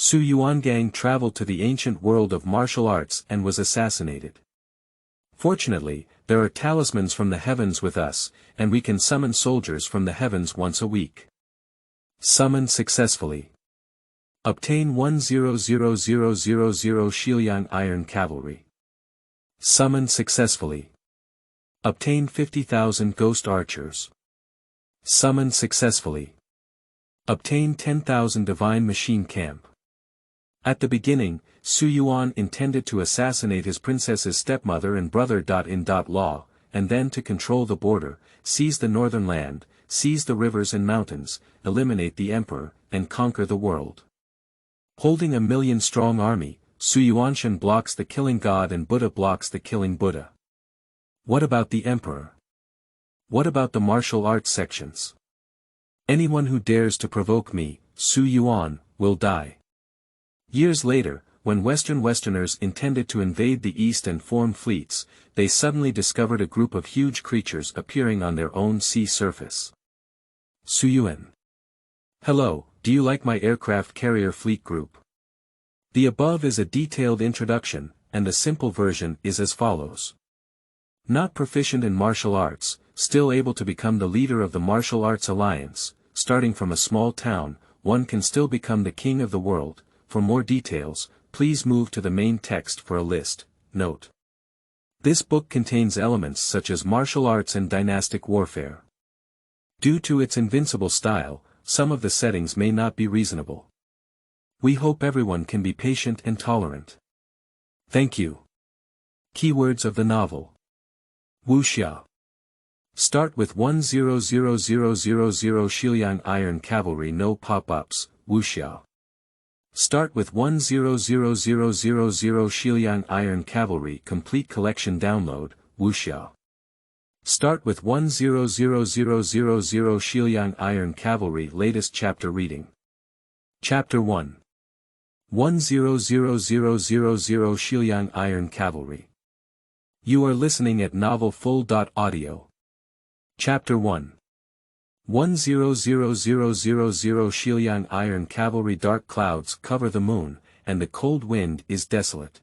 Yuangang traveled to the ancient world of martial arts and was assassinated. Fortunately, there are talismans from the heavens with us, and we can summon soldiers from the heavens once a week. Summon successfully. Obtain 100,000 Xiliang Iron Cavalry. Summon successfully. Obtain 50,000 Ghost Archers. Summon successfully. Obtain 10,000 Divine Machine Camp. At the beginning, Yuan intended to assassinate his princess's stepmother and brother-in-law, and then to control the border, seize the northern land, seize the rivers and mountains, eliminate the emperor, and conquer the world. Holding a million-strong army, Yuanshan blocks the killing god and Buddha blocks the killing Buddha. What about the emperor? What about the martial arts sections? Anyone who dares to provoke me, Yuan, will die. Years later, when Westerners intended to invade the East and form fleets, they suddenly discovered a group of huge creatures appearing on their own sea surface. Yuan. Hello, do you like my aircraft carrier fleet group? The above is a detailed introduction, and the simple version is as follows. Not proficient in martial arts, still able to become the leader of the Martial Arts Alliance, starting from a small town, one can still become the king of the world. For more details, please move to the main text for a list. Note. This book contains elements such as martial arts and dynastic warfare. Due to its invincible style, some of the settings may not be reasonable. We hope everyone can be patient and tolerant. Thank you. Keywords of the novel. Wuxia. Start with 100,000 Xiliang Iron Cavalry. No pop-ups. Wuxia. Start with 100,000 Xiliang Iron Cavalry. Complete collection download. Wuxia. Start with 100,000 Xiliang Iron Cavalry. Latest chapter reading. Chapter 1. 100,000 Xiliang Iron Cavalry. You are listening at novelfull.audio. Chapter 1. 100,000 Xiliang Iron Cavalry. Dark clouds cover the moon, and the cold wind is desolate.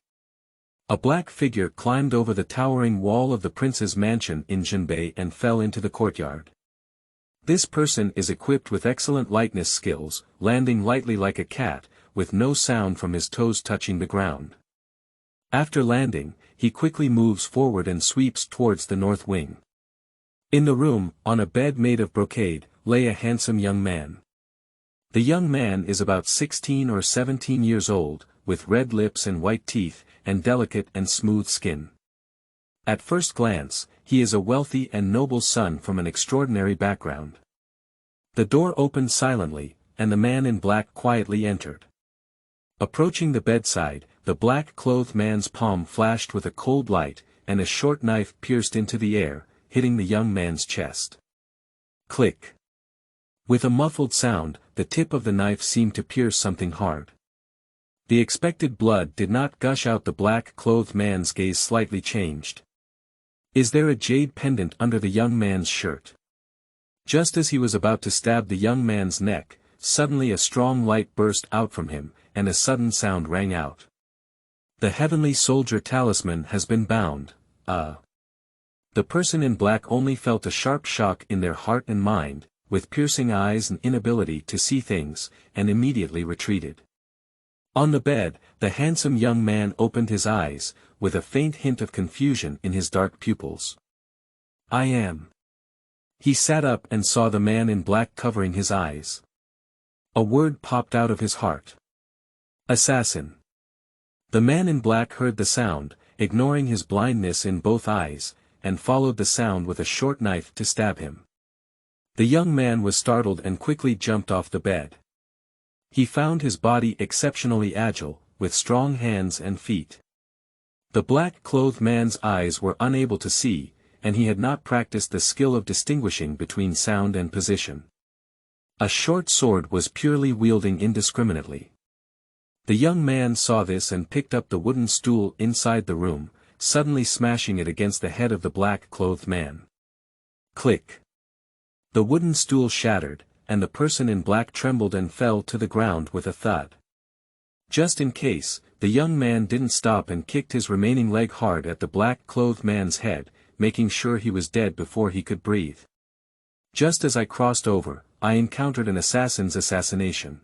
A black figure climbed over the towering wall of the prince's mansion in Jinbei and fell into the courtyard. This person is equipped with excellent lightness skills, landing lightly like a cat, with no sound from his toes touching the ground. After landing, he quickly moves forward and sweeps towards the north wing. In the room, on a bed made of brocade, lay a handsome young man. The young man is about 16 or 17 years old, with red lips and white teeth, and delicate and smooth skin. At first glance, he is a wealthy and noble son from an extraordinary background. The door opened silently, and the man in black quietly entered. Approaching the bedside, the black-clothed man's palm flashed with a cold light, and a short knife pierced into the air, hitting the young man's chest. Click. With a muffled sound, the tip of the knife seemed to pierce something hard. The expected blood did not gush out. The black-clothed man's gaze slightly changed. Is there a jade pendant under the young man's shirt? Just as he was about to stab the young man's neck, suddenly a strong light burst out from him, and a sudden sound rang out. The heavenly soldier talisman has been bound. The person in black only felt a sharp shock in their heart and mind, with piercing eyes and inability to see things, and immediately retreated. On the bed, the handsome young man opened his eyes, with a faint hint of confusion in his dark pupils. I am. He sat up and saw the man in black covering his eyes. A word popped out of his heart. Assassin. The man in black heard the sound, ignoring his blindness in both eyes, and followed the sound with a short knife to stab him. The young man was startled and quickly jumped off the bed. He found his body exceptionally agile, with strong hands and feet. The black-clothed man's eyes were unable to see, and he had not practiced the skill of distinguishing between sound and position. A short sword was purely wielding indiscriminately. The young man saw this and picked up the wooden stool inside the room, suddenly smashing it against the head of the black-clothed man. Click. The wooden stool shattered, and the person in black trembled and fell to the ground with a thud. Just in case, the young man didn't stop and kicked his remaining leg hard at the black-clothed man's head, making sure he was dead before he could breathe. Just as I crossed over, I encountered an assassin's assassination.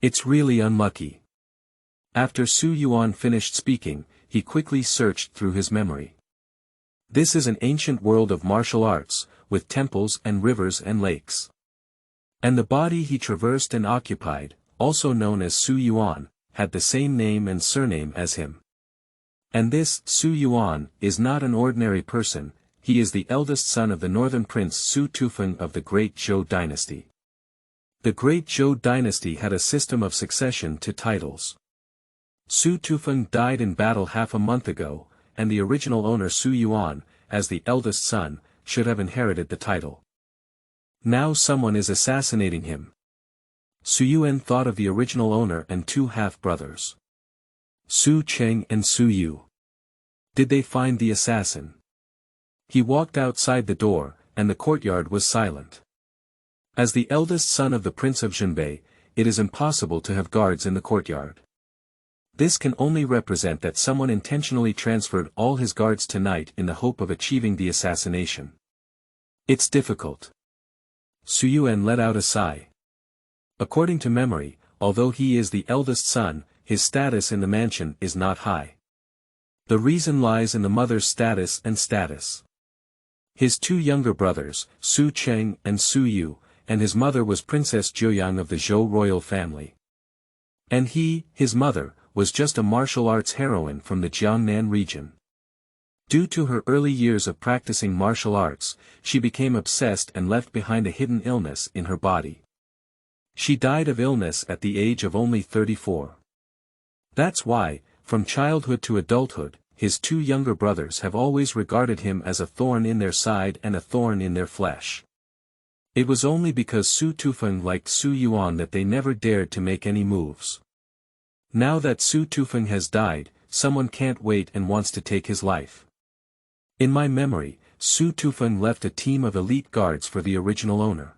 It's really unlucky. After Su Yuan finished speaking, he quickly searched through his memory. This is an ancient world of martial arts, with temples and rivers and lakes. And the body he traversed and occupied, also known as Su Yuan, had the same name and surname as him. And this Su Yuan is not an ordinary person, he is the eldest son of the northern prince Su Tufeng of the Great Zhou dynasty. The Great Zhou dynasty had a system of succession to titles. Su Tufeng died in battle half a month ago, and the original owner Su Yuan, as the eldest son, should have inherited the title. Now someone is assassinating him. Su Yuan thought of the original owner and two half-brothers. Su Cheng and Su Yu. Did they find the assassin? He walked outside the door, and the courtyard was silent. As the eldest son of the Prince of Zhenbei, it is impossible to have guards in the courtyard. This can only represent that someone intentionally transferred all his guards tonight in the hope of achieving the assassination. It's difficult. Su Yuan let out a sigh. According to memory, although he is the eldest son, his status in the mansion is not high. The reason lies in the mother's status and status. His two younger brothers, Su Cheng and Su Yu, and his mother was Princess Xiliang of the Zhou royal family. And he, his mother, was just a martial arts heroine from the Jiangnan region. Due to her early years of practicing martial arts, she became obsessed and left behind a hidden illness in her body. She died of illness at the age of only 34. That's why, from childhood to adulthood, his two younger brothers have always regarded him as a thorn in their side and a thorn in their flesh. It was only because Su Tufeng liked Su Yuan that they never dared to make any moves. Now that Su Tufeng has died, someone can't wait and wants to take his life. In my memory, Su Tufeng left a team of elite guards for the original owner.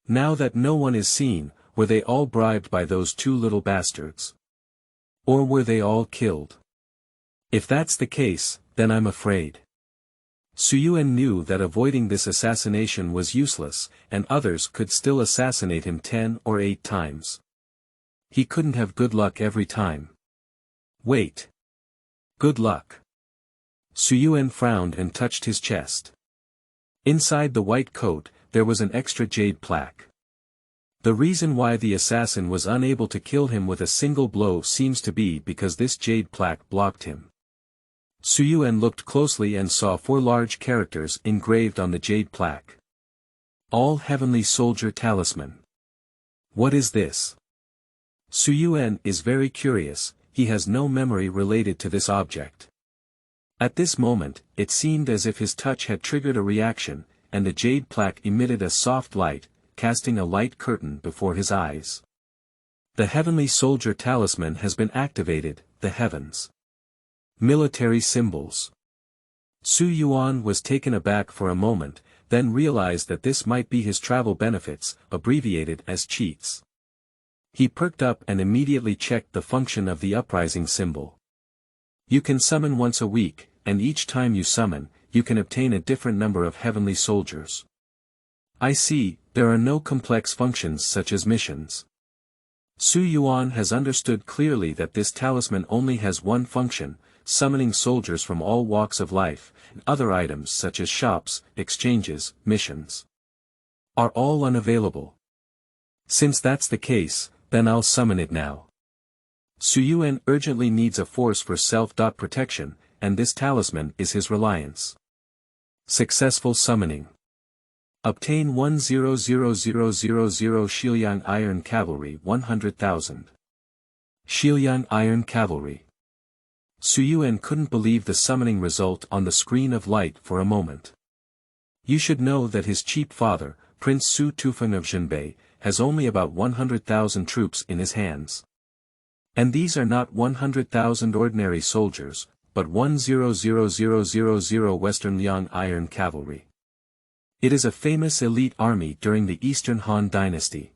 Now that no one is seen, were they all bribed by those two little bastards? Or were they all killed? If that's the case, then I'm afraid. Su Yuan knew that avoiding this assassination was useless, and others could still assassinate him 10 or 8 times. He couldn't have good luck every time. Wait. Good luck. Su Yuan frowned and touched his chest. Inside the white coat, there was an extra jade plaque. The reason why the assassin was unable to kill him with a single blow seems to be because this jade plaque blocked him. Su Yuan looked closely and saw 4 large characters engraved on the jade plaque. All Heavenly Soldier Talisman. What is this? Su Yuan is very curious, he has no memory related to this object. At this moment, it seemed as if his touch had triggered a reaction, and the jade plaque emitted a soft light, casting a light curtain before his eyes. The Heavenly Soldier Talisman has been activated, the heavens. Military symbols. Su Yuan was taken aback for a moment, then realized that this might be his travel benefits, abbreviated as cheats. He perked up and immediately checked the function of the uprising symbol. You can summon once a week, and each time you summon, you can obtain a different number of heavenly soldiers. I see, there are no complex functions such as missions. Su Yuan has understood clearly that this talisman only has one function, summoning soldiers from all walks of life, and other items such as shops, exchanges, missions are all unavailable. Since that's the case, then I'll summon it now. Su Yuan urgently needs a force for self-protection, and this talisman is his reliance. Successful summoning. Obtain 100,000 Xiliang Iron Cavalry 100,000. Xiliang Iron Cavalry. Su Yuan couldn't believe the summoning result on the screen of light for a moment. You should know that his cheap father, Prince Su Tufeng of Zhenbei, has only about 100,000 troops in his hands. And these are not 100,000 ordinary soldiers, but 100,000 Western Liang Iron Cavalry. It is a famous elite army during the Eastern Han dynasty.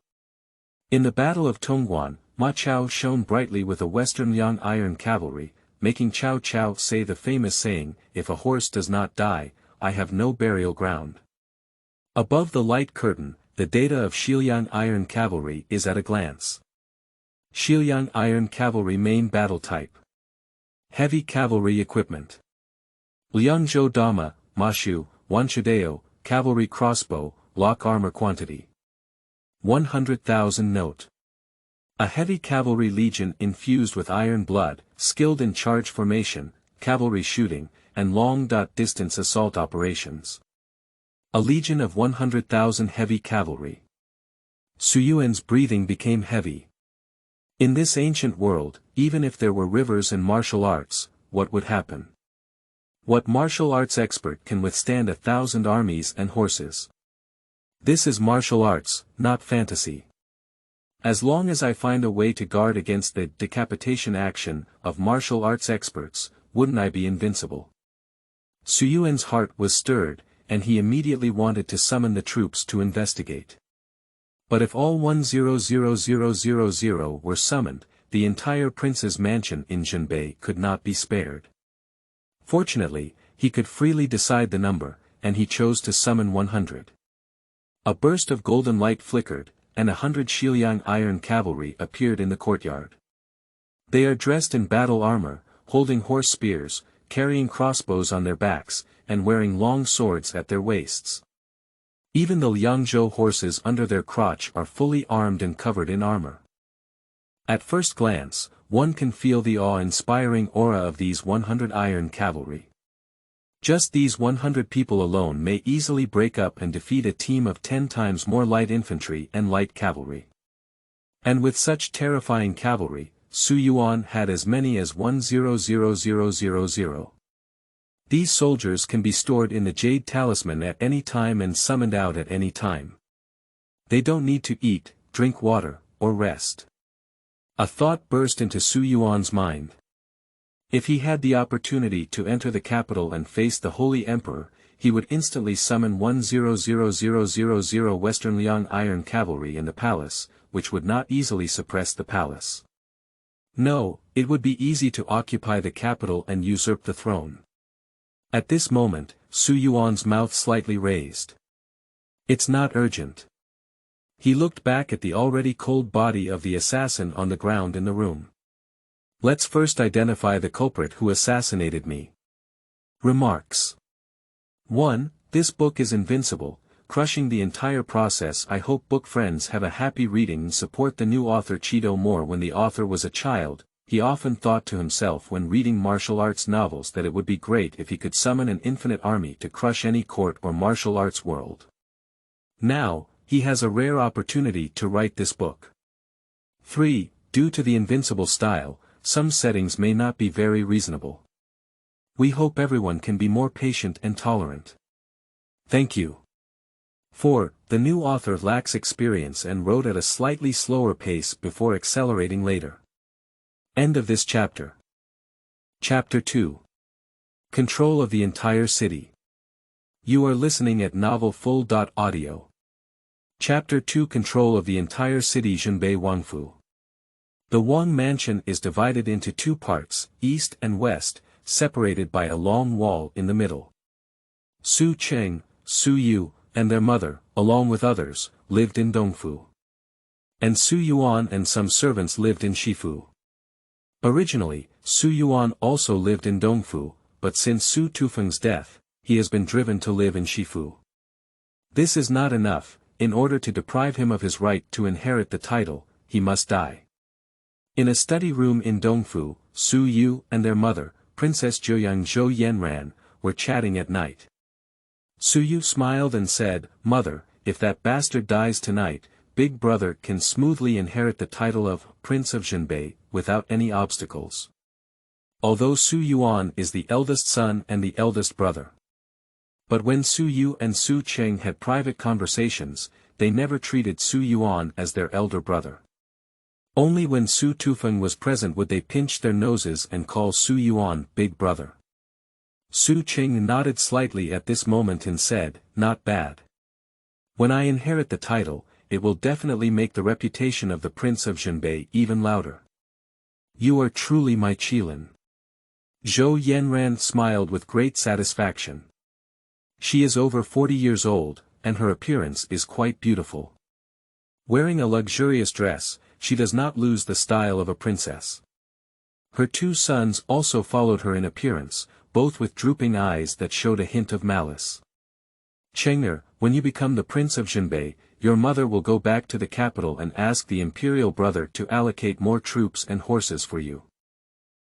In the Battle of Tongguan, Ma Chao shone brightly with a Western Liang iron cavalry, making Cao Cao say the famous saying, "If a horse does not die, I have no burial ground." Above the light curtain, the data of Xiliang iron cavalry is at a glance. Xiliang iron cavalry main battle type. Heavy cavalry equipment. Liangzhou Dama, Mashu, Wanchadeo, cavalry crossbow, lock armor quantity. 100,000 note. A heavy cavalry legion infused with iron blood, skilled in charge formation, cavalry shooting, and long-distance assault operations. A legion of 100,000 heavy cavalry. Su Yuan's breathing became heavy. In this ancient world, even if there were rivers and martial arts, what would happen? What martial arts expert can withstand 1,000 armies and horses? This is martial arts, not fantasy. As long as I find a way to guard against the decapitation action of martial arts experts, wouldn't I be invincible? Su Yuan's heart was stirred, and he immediately wanted to summon the troops to investigate. But if all 100,000 were summoned, the entire prince's mansion in Zhenbei could not be spared. Fortunately, he could freely decide the number, and he chose to summon 100. A burst of golden light flickered, and 100 Xiliang iron cavalry appeared in the courtyard. They are dressed in battle armor, holding horse spears, carrying crossbows on their backs, and wearing long swords at their waists. Even the Liangzhou horses under their crotch are fully armed and covered in armor. At first glance, one can feel the awe-inspiring aura of these 100 iron cavalry. Just these 100 people alone may easily break up and defeat a team of 10 times more light infantry and light cavalry. And with such terrifying cavalry, Su Yuan had as many as 100,000. These soldiers can be stored in the Jade Talisman at any time and summoned out at any time. They don't need to eat, drink water, or rest. A thought burst into Su Yuan's mind. If he had the opportunity to enter the capital and face the Holy Emperor, he would instantly summon 100,000 Western Liang iron cavalry in the palace, which would not easily suppress the palace. No, it would be easy to occupy the capital and usurp the throne. At this moment, Su Yuan's mouth slightly raised. It's not urgent. He looked back at the already cold body of the assassin on the ground in the room. Let's first identify the culprit who assassinated me. Remarks. 1. This book is invincible, crushing the entire process. I hope book friends have a happy reading and support the new author Cheeto more. When the author was a child, he often thought to himself when reading martial arts novels that it would be great if he could summon an infinite army to crush any court or martial arts world. Now, he has a rare opportunity to write this book. 3. Due to the invincible style, some settings may not be very reasonable. We hope everyone can be more patient and tolerant. Thank you. 4. The new author lacks experience and wrote at a slightly slower pace before accelerating later. End of this chapter. Chapter 2. Control of the entire city. You are listening at novelfull.audio. Chapter 2. Control of the entire city. Zhenbei Wangfu. The Wang mansion is divided into two parts, east and west, separated by a long wall in the middle. Su Cheng, Su Yu, and their mother, along with others, lived in Dongfu. And Su Yuan and some servants lived in Shifu. Originally, Su Yuan also lived in Dongfu, but since Su Tufeng's death, he has been driven to live in Shifu. This is not enough. In order to deprive him of his right to inherit the title, he must die. In a study room in Dongfu, Su Yu and their mother, Princess Zhouyang Zhou Yanran, were chatting at night. Su Yu smiled and said, "Mother, if that bastard dies tonight, Big Brother can smoothly inherit the title of Prince of Zhenbei, without any obstacles." Although Su Yuan is the eldest son and the eldest brother. But when Su Yu and Su Cheng had private conversations, they never treated Su Yuan as their elder brother. Only when Su Tufeng was present would they pinch their noses and call Su Yuan Big Brother. Su Cheng nodded slightly at this moment and said, "Not bad. When I inherit the title, it will definitely make the reputation of the Prince of Zhenbei even louder. You are truly my Xiliang. Zhou Yanran smiled with great satisfaction. She is over 40 years old, and her appearance is quite beautiful. Wearing a luxurious dress, she does not lose the style of a princess. Her two sons also followed her in appearance, both with drooping eyes that showed a hint of malice. Cheng'er, when you become the Prince of Zhenbei, your mother will go back to the capital and ask the imperial brother to allocate more troops and horses for you.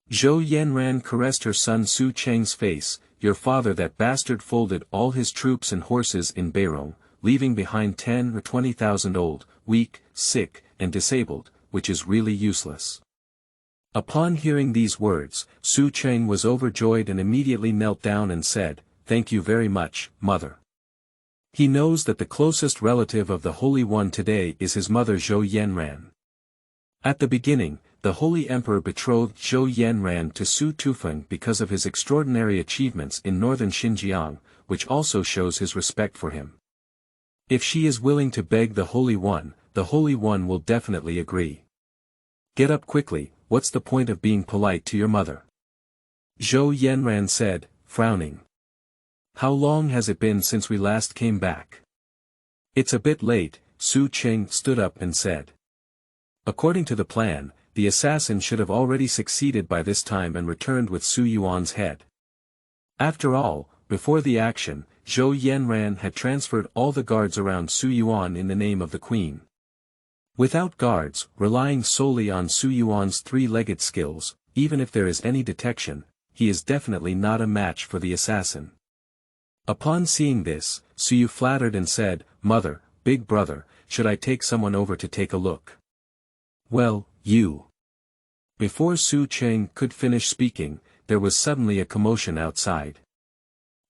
Zhou Yanran caressed her son Su Cheng's face. Your father, that bastard, folded all his troops and horses in Beirong, leaving behind 10 or 20,000 old, weak, sick, and disabled, which is really useless. Upon hearing these words, Su Cheng was overjoyed and immediately knelt down and said, "Thank you very much, mother." He knows that the closest relative of the Holy One today is his mother Zhou Yanran. At the beginning, the Holy Emperor betrothed Zhou Yanran to Su Tufeng because of his extraordinary achievements in northern Xinjiang, which also shows his respect for him. If she is willing to beg the Holy One will definitely agree. Get up quickly, what's the point of being polite to your mother? Zhou Yanran said, frowning. How long has it been since we last came back? It's a bit late, Su Cheng stood up and said. According to the plan, the assassin should have already succeeded by this time and returned with Su Yuan's head. After all, before the action, Zhou Yanran had transferred all the guards around Su Yuan in the name of the queen. Without guards, relying solely on Su Yuan's three-legged skills, even if there is any detection, he is definitely not a match for the assassin. Upon seeing this, Su Yu flattered and said, "Mother, big brother, should I take someone over to take a look?" Well, you. Before Su Cheng could finish speaking, there was suddenly a commotion outside.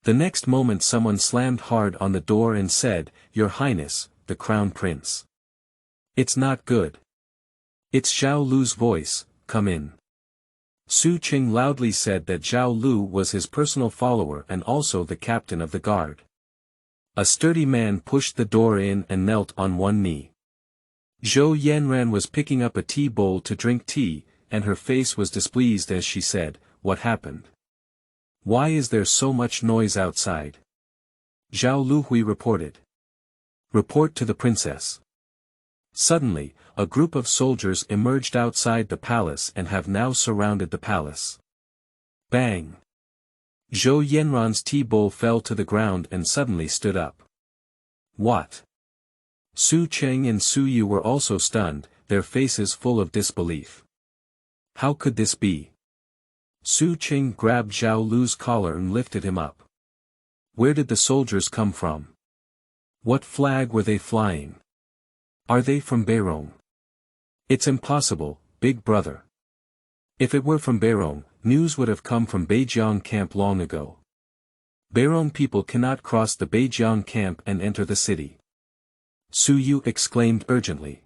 The next moment someone slammed hard on the door and said, "Your Highness, the Crown Prince." It's not good. It's Zhao Lu's voice, "Come in." Su Cheng loudly said that Zhao Lu was his personal follower and also the captain of the guard. A sturdy man pushed the door in and knelt on one knee. Zhou Yanran was picking up a tea bowl to drink tea, and her face was displeased as she said, "What happened? Why is there so much noise outside?" Zhao Luhui reported. "Report to the princess." Suddenly, a group of soldiers emerged outside the palace and have now surrounded the palace. Bang! Zhou Yanran's tea bowl fell to the ground and suddenly stood up. What? Su Cheng and Su Yu were also stunned, their faces full of disbelief. How could this be? Su Cheng grabbed Zhao Lu's collar and lifted him up. Where did the soldiers come from? What flag were they flying? Are they from Beirong? It's impossible, big brother. If it were from Beirong, news would have come from Beijiang camp long ago. Beirong people cannot cross the Beijiang camp and enter the city. Su Yu exclaimed urgently.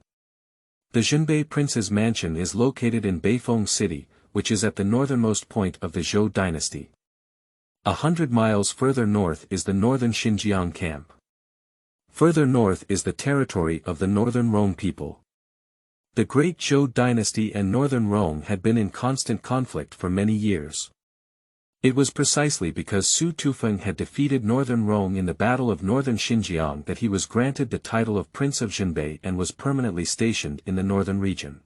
The Zhenbei prince's mansion is located in Beifeng city, which is at the northernmost point of the Zhou dynasty. 100 miles further north is the northern Xinjiang camp. Further north is the territory of the northern Rong people. The great Zhou dynasty and northern Rong had been in constant conflict for many years. It was precisely because Su Tufeng had defeated northern Rong in the Battle of Northern Xinjiang that he was granted the title of Prince of Zhenbei and was permanently stationed in the northern region.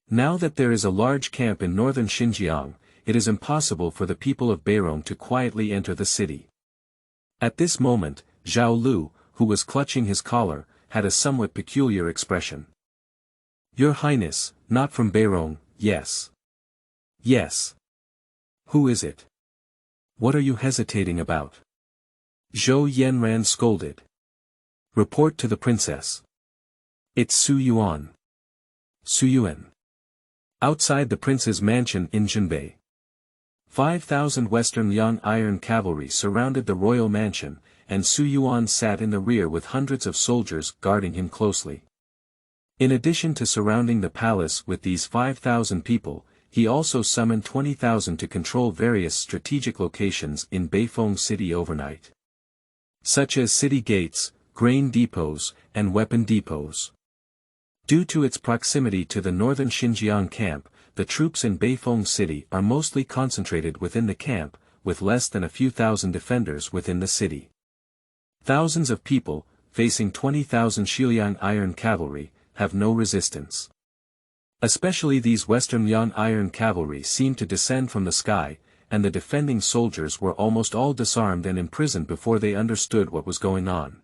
Now that there is a large camp in northern Xinjiang, it is impossible for the people of Beirong to quietly enter the city. At this moment, Zhao Lu, who was clutching his collar, had a somewhat peculiar expression. Your Highness, not from Beirong, yes. Yes. Who is it? What are you hesitating about? Zhou Yanran scolded. Report to the princess. It's Su Yuan. Su Yuan. Outside the prince's mansion in Zhenbei. 5,000 Western Liang iron cavalry surrounded the royal mansion, and Su Yuan sat in the rear with hundreds of soldiers guarding him closely. In addition to surrounding the palace with these 5,000 people, he also summoned 20,000 to control various strategic locations in Beifeng city overnight. Such as city gates, grain depots, and weapon depots. Due to its proximity to the northern Xinjiang camp, the troops in Beifeng City are mostly concentrated within the camp, with less than a few thousand defenders within the city. Thousands of people, facing 20,000 Xiliang iron cavalry, have no resistance. Especially these Western Yuan iron cavalry seem to descend from the sky, and the defending soldiers were almost all disarmed and imprisoned before they understood what was going on.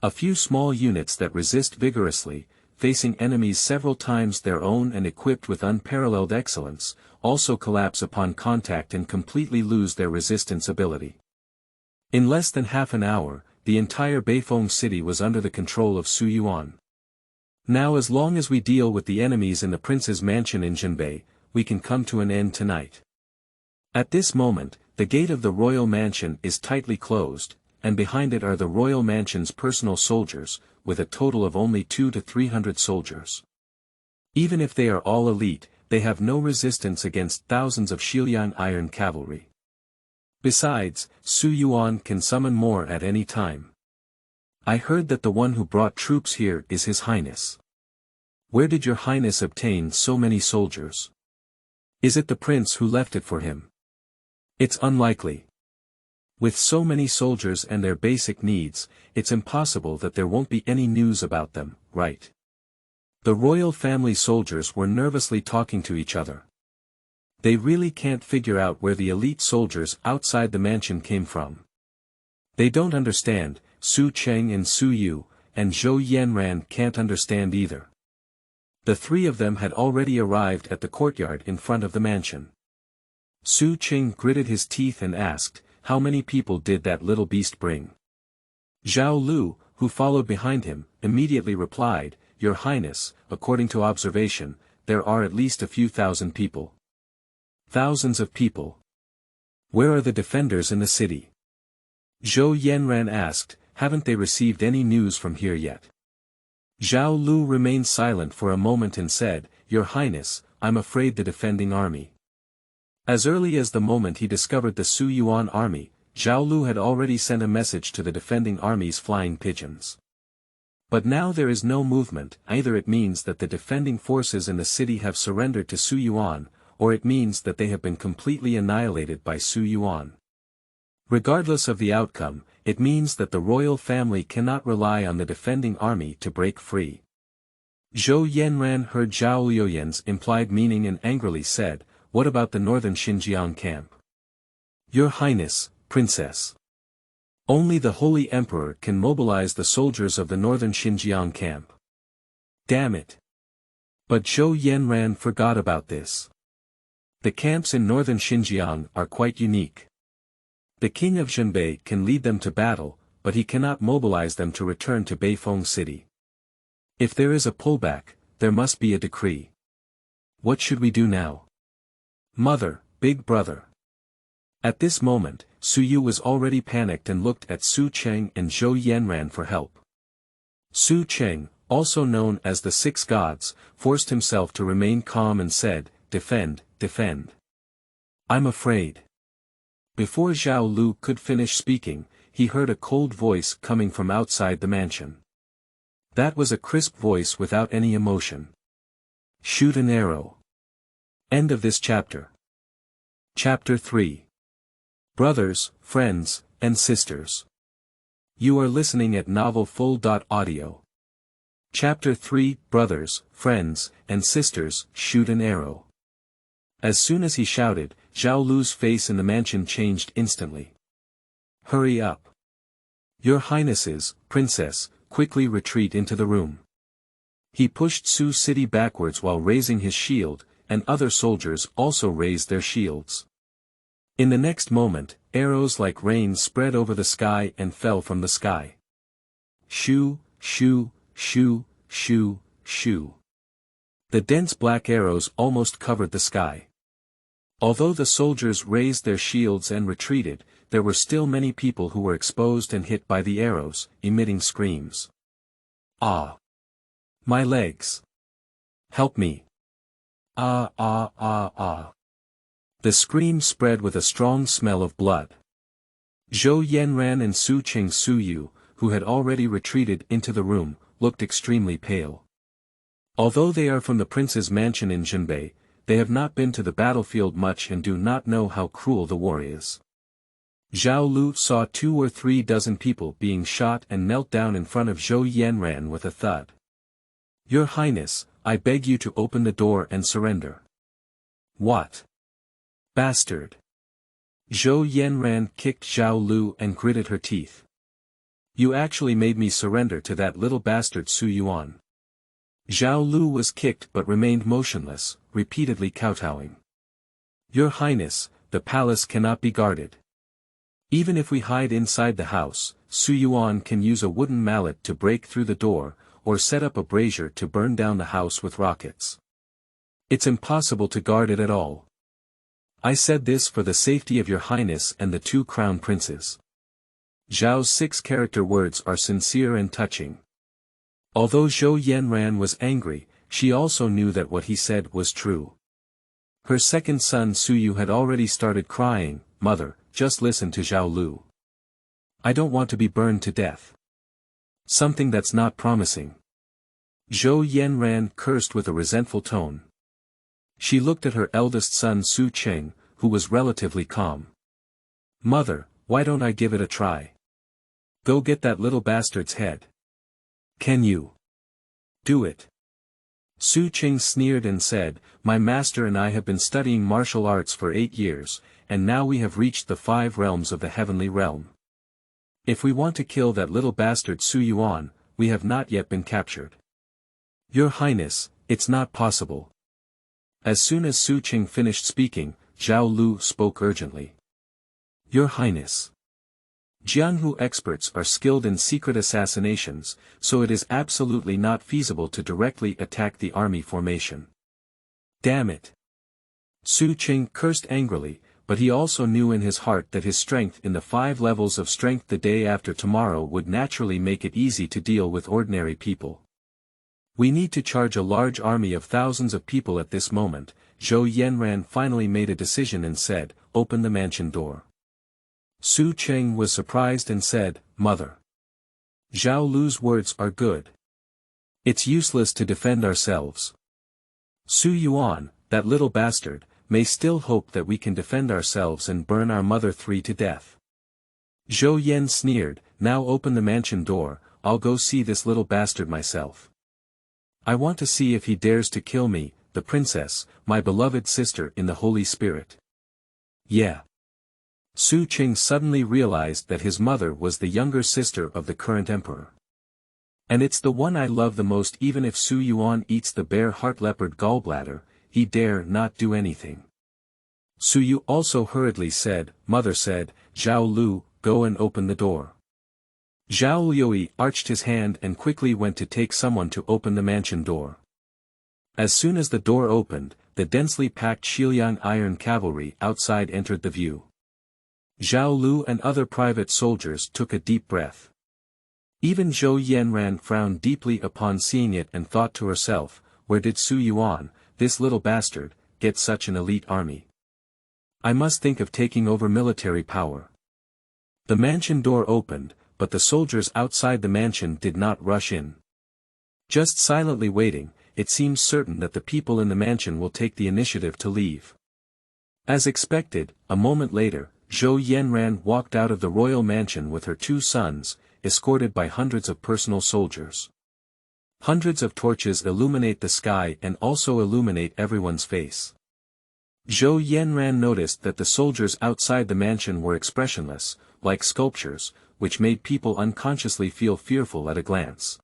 A few small units that resist vigorously, facing enemies several times their own and equipped with unparalleled excellence, also collapse upon contact and completely lose their resistance ability. In less than half an hour, the entire Beifeng city was under the control of Su Yuan. Now as long as we deal with the enemies in the prince's mansion in Jinbei, we can come to an end tonight. At this moment, the gate of the royal mansion is tightly closed, and behind it are the royal mansion's personal soldiers, with a total of only 200 to 300 soldiers. Even if they are all elite, they have no resistance against thousands of Xiliang iron cavalry. Besides, Su Yuan can summon more at any time. I heard that the one who brought troops here is His Highness. Where did your Highness obtain so many soldiers? Is it the prince who left it for him? It's unlikely. With so many soldiers and their basic needs, it's impossible that there won't be any news about them, right? The royal family soldiers were nervously talking to each other. They really can't figure out where the elite soldiers outside the mansion came from. They don't understand. Su Cheng and Su Yu, and Zhou Yanran can't understand either. The three of them had already arrived at the courtyard in front of the mansion. Su Cheng gritted his teeth and asked, "How many people did that little beast bring?" Zhao Lu, who followed behind him, immediately replied, "Your Highness, according to observation, there are at least a few thousand people." Thousands of people. Where are the defenders in the city? Zhou Yanran asked, "Haven't they received any news from here yet?" Zhao Lu remained silent for a moment and said, "Your Highness, I'm afraid the defending army." As early as the moment he discovered the Su Yuan army, Zhao Lu had already sent a message to the defending army's flying pigeons. But now there is no movement. Either it means that the defending forces in the city have surrendered to Su Yuan, or it means that they have been completely annihilated by Su Yuan. Regardless of the outcome, it means that the royal family cannot rely on the defending army to break free. Zhou Yanran heard Zhao Liuyan's implied meaning and angrily said, "What about the northern Xinjiang camp?" "Your Highness, Princess. Only the Holy Emperor can mobilize the soldiers of the northern Xinjiang camp." Damn it. But Zhou Yanran forgot about this. The camps in northern Xinjiang are quite unique. The king of Jinbei can lead them to battle, but he cannot mobilize them to return to Beifeng City. If there is a pullback, there must be a decree. What should we do now? Mother, big brother. At this moment, Su Yu was already panicked and looked at Su Cheng and Zhou Yanran for help. Su Cheng, also known as the Six Gods, forced himself to remain calm and said, "Defend, defend. I'm afraid." Before Zhao Lu could finish speaking, he heard a cold voice coming from outside the mansion. That was a crisp voice without any emotion. "Shoot an arrow." End of this chapter. Chapter 3. Brothers, friends, and sisters. You are listening at novelfull.audio. Chapter 3. Brothers, friends, and sisters, shoot an arrow. As soon as he shouted, Zhao Lu's face in the mansion changed instantly. "Hurry up. Your Highnesses, Princess, quickly retreat into the room." He pushed Su City backwards while raising his shield, and other soldiers also raised their shields. In the next moment, arrows like rain spread over the sky and fell from the sky. Shoo, shoo, shoo, shoo, shoo. The dense black arrows almost covered the sky. Although the soldiers raised their shields and retreated, there were still many people who were exposed and hit by the arrows, emitting screams. "Ah! My legs! Help me! Ah ah ah ah!" The scream spread with a strong smell of blood. Zhou Yanran and Su Cheng Su Yu, who had already retreated into the room, looked extremely pale. Although they are from the prince's mansion in Jinbei, they have not been to the battlefield much and do not know how cruel the war is. Zhao Lu saw 2 or 3 dozen people being shot and knelt down in front of Zhou Yanran with a thud. "Your Highness, I beg you to open the door and surrender." "What? Bastard!" Zhou Yanran kicked Zhao Lu and gritted her teeth. "You actually made me surrender to that little bastard Su Yuan." Zhao Lu was kicked but remained motionless, repeatedly kowtowing. "Your Highness, the palace cannot be guarded. Even if we hide inside the house, Su Yuan can use a wooden mallet to break through the door, or set up a brazier to burn down the house with rockets. It's impossible to guard it at all. I said this for the safety of your Highness and the 2 crown princes." Zhao's 6-character words are sincere and touching. Although Zhou Yanran was angry, she also knew that what he said was true. Her second son Su Yu had already started crying, "Mother, just listen to Zhao Lu. I don't want to be burned to death. Something that's not promising." Zhou Yanran cursed with a resentful tone. She looked at her eldest son Su Cheng, who was relatively calm. "Mother, why don't I give it a try? Go get that little bastard's head. Can you do it?" Su Cheng sneered and said, "My master and I have been studying martial arts for 8 years, and now we have reached the 5 realms of the heavenly realm. If we want to kill that little bastard Su Yuan, we have not yet been captured. Your Highness, it's not possible." As soon as Su Cheng finished speaking, Zhao Lu spoke urgently. "Your Highness. Jianghu experts are skilled in secret assassinations, so it is absolutely not feasible to directly attack the army formation." "Damn it." Su Cheng cursed angrily, but he also knew in his heart that his strength in the 5 levels of strength the day after tomorrow would naturally make it easy to deal with ordinary people. "We need to charge a large army of thousands of people at this moment." Zhou Yanran finally made a decision and said, "Open the mansion door." Su Cheng was surprised and said, "Mother. Zhao Lu's words are good. It's useless to defend ourselves. Su Yuan, that little bastard, may still hope that we can defend ourselves and burn our mother 3 to death." Zhou Yan sneered, "Now open the mansion door, I'll go see this little bastard myself. I want to see if he dares to kill me, the princess, my beloved sister in the Holy Spirit." "Yeah." Su Cheng suddenly realized that his mother was the younger sister of the current emperor. "And it's the one I love the most. Even if Su Yuan eats the bear heart leopard gallbladder, he dare not do anything." Su Yu also hurriedly said, "Mother said, Zhao Lu, go and open the door." Zhao Liui arched his hand and quickly went to take someone to open the mansion door. As soon as the door opened, the densely packed Xiliang iron cavalry outside entered the view. Zhao Lu and other private soldiers took a deep breath. Even Zhou Yanran frowned deeply upon seeing it and thought to herself, "Where did Su Yuan, this little bastard, get such an elite army? I must think of taking over military power." The mansion door opened, but the soldiers outside the mansion did not rush in. Just silently waiting, it seems certain that the people in the mansion will take the initiative to leave. As expected, a moment later, Zhou Yanran walked out of the royal mansion with her 2 sons, escorted by hundreds of personal soldiers. Hundreds of torches illuminate the sky and also illuminate everyone's face. Zhou Yanran noticed that the soldiers outside the mansion were expressionless, like sculptures, which made people unconsciously feel fearful at a glance.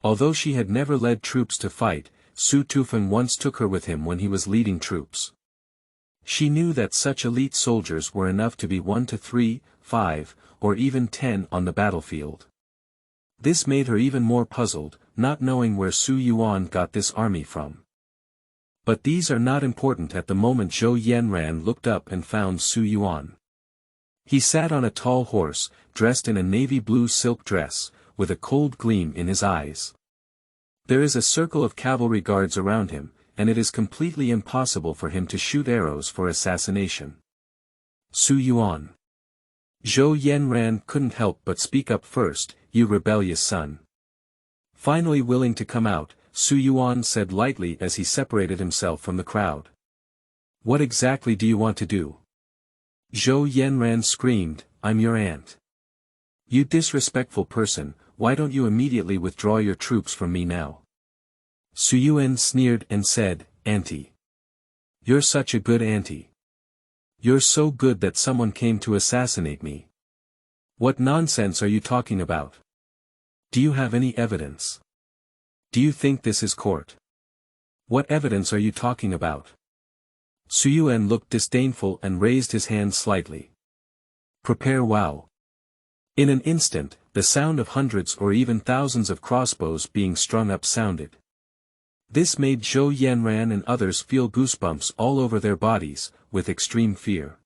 Although she had never led troops to fight, Su Tufeng once took her with him when he was leading troops. She knew that such elite soldiers were enough to be 1 to 3, 5, or even 10 on the battlefield. This made her even more puzzled, not knowing where Su Yuan got this army from. But these are not important at the moment. Zhou Yanran looked up and found Su Yuan. He sat on a tall horse, dressed in a navy blue silk dress, with a cold gleam in his eyes. There is a circle of cavalry guards around him, and it is completely impossible for him to shoot arrows for assassination. Su Yuan. Zhou Yanran couldn't help but speak up first, you rebellious son. Finally willing to come out, Su Yuan said lightly as he separated himself from the crowd. What exactly do you want to do? Zhou Yanran screamed, I'm your aunt. You disrespectful person, why don't you immediately withdraw your troops from me now? Su Yuan sneered and said, Auntie. You're such a good auntie. You're so good that someone came to assassinate me. What nonsense are you talking about? Do you have any evidence? Do you think this is court? What evidence are you talking about? Su Yuan looked disdainful and raised his hand slightly. Prepare wow. In an instant, the sound of hundreds or even thousands of crossbows being strung up sounded. This made Zhou Yanran and others feel goosebumps all over their bodies, with extreme fear.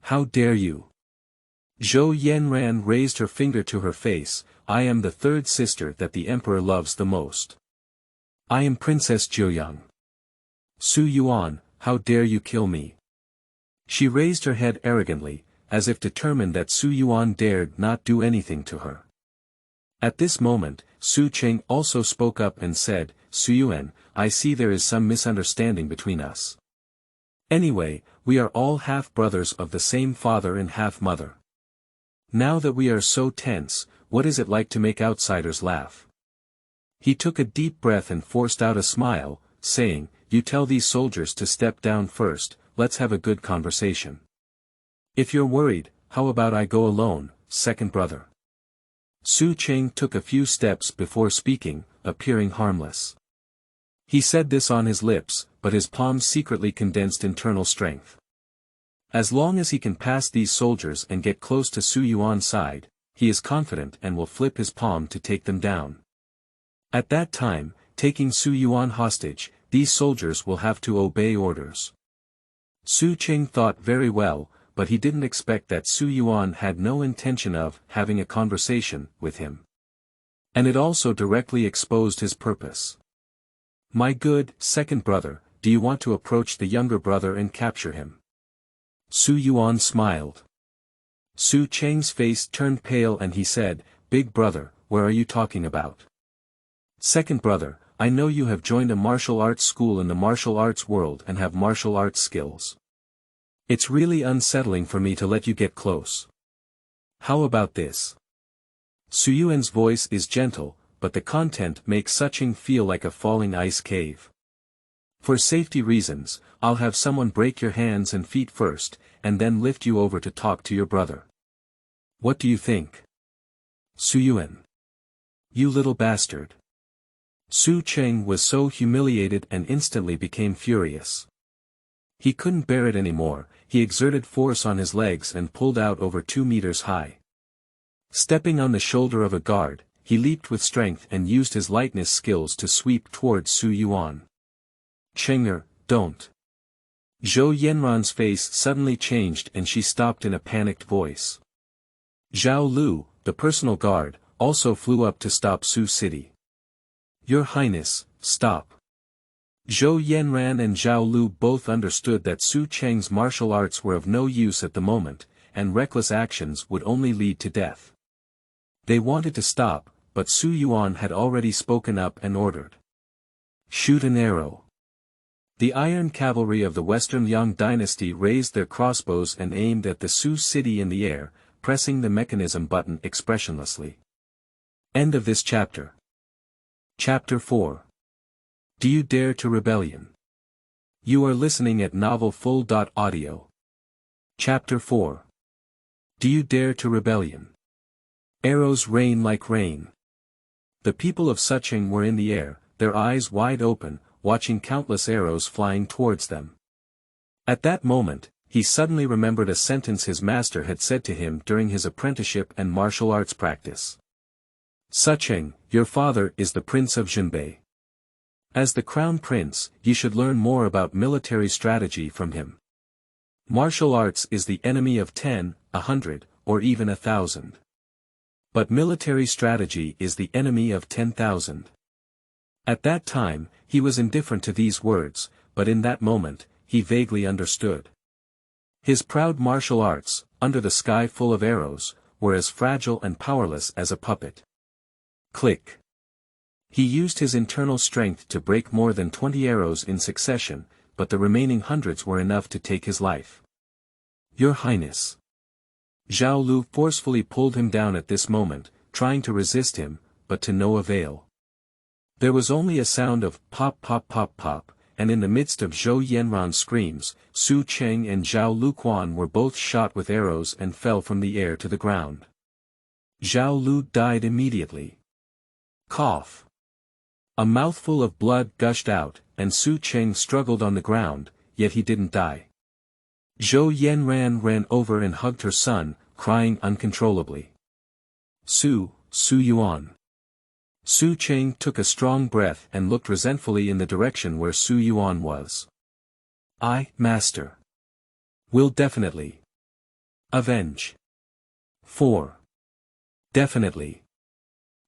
How dare you? Zhou Yanran raised her finger to her face, I am the third sister that the emperor loves the most. I am Princess Xiliang. Su Yuan, how dare you kill me? She raised her head arrogantly, as if determined that Su Yuan dared not do anything to her. At this moment, Su Cheng also spoke up and said, Su Yuan, I see there is some misunderstanding between us. Anyway, we are all half-brothers of the same father and half-mother. Now that we are so tense, what is it like to make outsiders laugh? He took a deep breath and forced out a smile, saying, You tell these soldiers to step down first, let's have a good conversation. If you're worried, how about I go alone, second brother? Su Cheng took a few steps before speaking, appearing harmless. He said this on his lips, but his palms secretly condensed internal strength. As long as he can pass these soldiers and get close to Su Yuan's side, he is confident and will flip his palm to take them down. At that time, taking Su Yuan hostage, these soldiers will have to obey orders. Su Cheng thought very well, but he didn't expect that Su Yuan had no intention of having a conversation with him. And it also directly exposed his purpose. My good second brother, do you want to approach the younger brother and capture him? Su Yuan smiled. Su Cheng's face turned pale and he said, Big brother, where are you talking about? Second brother, I know you have joined a martial arts school in the martial arts world and have martial arts skills. It's really unsettling for me to let you get close. How about this? Su Yuan's voice is gentle, but the content makes Sucheng feel like a falling ice cave. For safety reasons, I'll have someone break your hands and feet first, and then lift you over to talk to your brother. What do you think? Su Yuan. You little bastard. Su Cheng was so humiliated and instantly became furious. He couldn't bear it anymore, he exerted force on his legs and pulled out over 2 meters high. Stepping on the shoulder of a guard, he leaped with strength and used his lightness skills to sweep towards Su Yuan. Chenger, don't. Zhou Yanran's face suddenly changed and she stopped in a panicked voice. Zhao Lu, the personal guard, also flew up to stop Su City. Your Highness, stop. Zhou Yanran and Zhao Lu both understood that Su Cheng's martial arts were of no use at the moment, and reckless actions would only lead to death. They wanted to stop, but Su Yuan had already spoken up and ordered. Shoot an arrow. The Iron Cavalry of the Western Yang dynasty raised their crossbows and aimed at the Su city in the air, pressing the mechanism button expressionlessly. End of this chapter. Chapter 4. Do you dare to rebellion? You are listening at novelfull.audio. Chapter 4. Do you dare to rebellion? Arrows rain like rain. The people of Sucheng were in the air, their eyes wide open, watching countless arrows flying towards them. At that moment, he suddenly remembered a sentence his master had said to him during his apprenticeship and martial arts practice. Sucheng, your father is the Prince of Jinbei. As the Crown Prince, you should learn more about military strategy from him. Martial arts is the enemy of 10, 100, or even 1,000. But military strategy is the enemy of 10,000. At that time, he was indifferent to these words, but in that moment, he vaguely understood. His proud martial arts, under the sky full of arrows, were as fragile and powerless as a puppet. Click. He used his internal strength to break more than 20 arrows in succession, but the remaining hundreds were enough to take his life. Your Highness. Zhao Lu forcefully pulled him down at this moment, trying to resist him, but to no avail. There was only a sound of pop pop pop pop, and in the midst of Zhou Yanran's screams, Su Cheng and Zhao Luquan were both shot with arrows and fell from the air to the ground. Zhao Lu died immediately. Cough. A mouthful of blood gushed out, and Su Cheng struggled on the ground, yet he didn't die. Zhou Yanran ran over and hugged her son, crying uncontrollably. Su Yuan. Su Cheng took a strong breath and looked resentfully in the direction where Su Yuan was. Master. Will definitely avenge. 4. Definitely.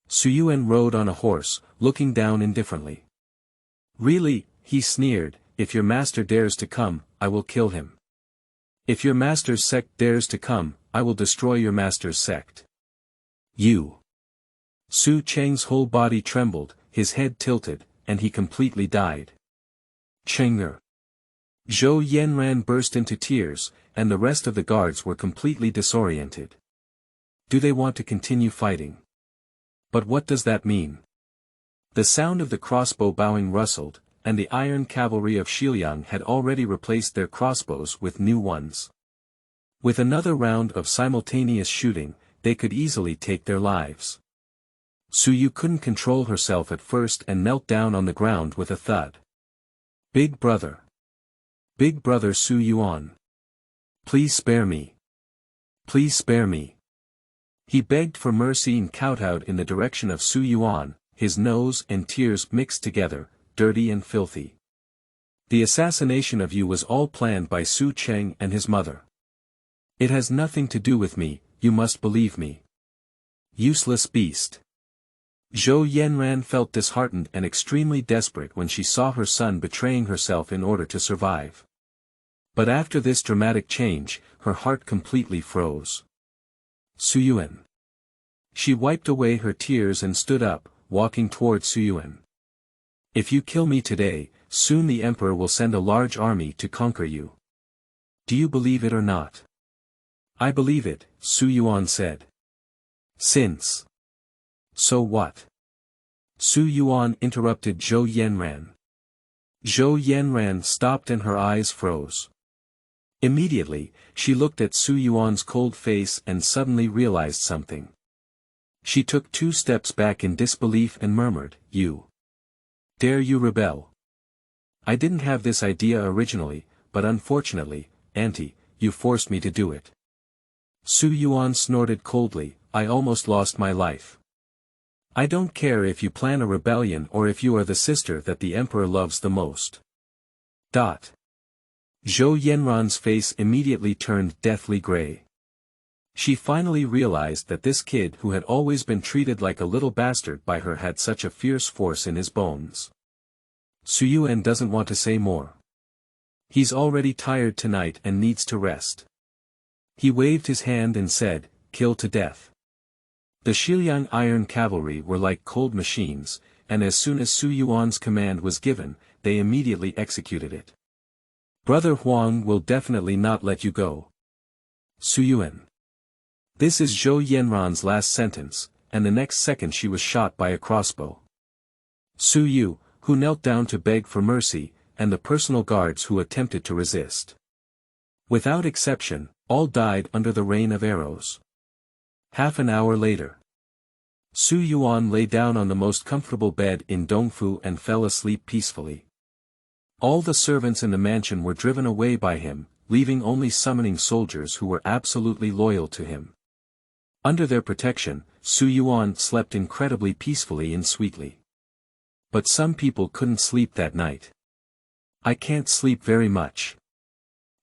Su Yuan rode on a horse, looking down indifferently. Really, he sneered, if your master dares to come, I will kill him. If your master's sect dares to come, I will destroy your master's sect. You. Su Cheng's whole body trembled, his head tilted, and he completely died. Cheng'er. Zhou Yanran burst into tears, and the rest of the guards were completely disoriented. Do they want to continue fighting? But what does that mean? The sound of the crossbow bowing rustled, and the iron cavalry of Xiliang had already replaced their crossbows with new ones. With another round of simultaneous shooting, they could easily take their lives. Su Yu couldn't control herself at first and knelt down on the ground with a thud. Big brother. Big brother Su Yuan. Please spare me. Please spare me. He begged for mercy and kowtowed in the direction of Su Yuan, his nose and tears mixed together, dirty and filthy. The assassination of you was all planned by Su Cheng and his mother. It has nothing to do with me, you must believe me. Useless beast. Zhou Yanran felt disheartened and extremely desperate when she saw her son betraying herself in order to survive. But after this dramatic change, her heart completely froze. Su Yuan. She wiped away her tears and stood up, walking toward Su Yuan. If you kill me today, soon the emperor will send a large army to conquer you. Do you believe it or not? I believe it, Su Yuan said. Since. So what? Su Yuan interrupted Zhou Yanran. Zhou Yanran stopped and her eyes froze. Immediately, she looked at Su Yuan's cold face and suddenly realized something. She took 2 steps back in disbelief and murmured, You. Dare you rebel? I didn't have this idea originally, but unfortunately, Auntie, you forced me to do it. Su Yuan snorted coldly, I almost lost my life. I don't care if you plan a rebellion or if you are the sister that the emperor loves the most. Zhou Yanran's face immediately turned deathly gray. She finally realized that this kid who had always been treated like a little bastard by her had such a fierce force in his bones. Su Yuan doesn't want to say more. He's already tired tonight and needs to rest. He waved his hand and said, Kill to death. The Xiliang iron cavalry were like cold machines, and as soon as Su Yuan's command was given, they immediately executed it. Brother Huang will definitely not let you go. Su Yuan. This is Zhou Yanran's last sentence, and the next second she was shot by a crossbow. Su Yu, who knelt down to beg for mercy, and the personal guards who attempted to resist. Without exception, all died under the rain of arrows. Half an hour later. Su Yuan lay down on the most comfortable bed in Dongfu and fell asleep peacefully. All the servants in the mansion were driven away by him, leaving only summoning soldiers who were absolutely loyal to him. Under their protection, Su Yuan slept incredibly peacefully and sweetly. But some people couldn't sleep that night. I can't sleep very much.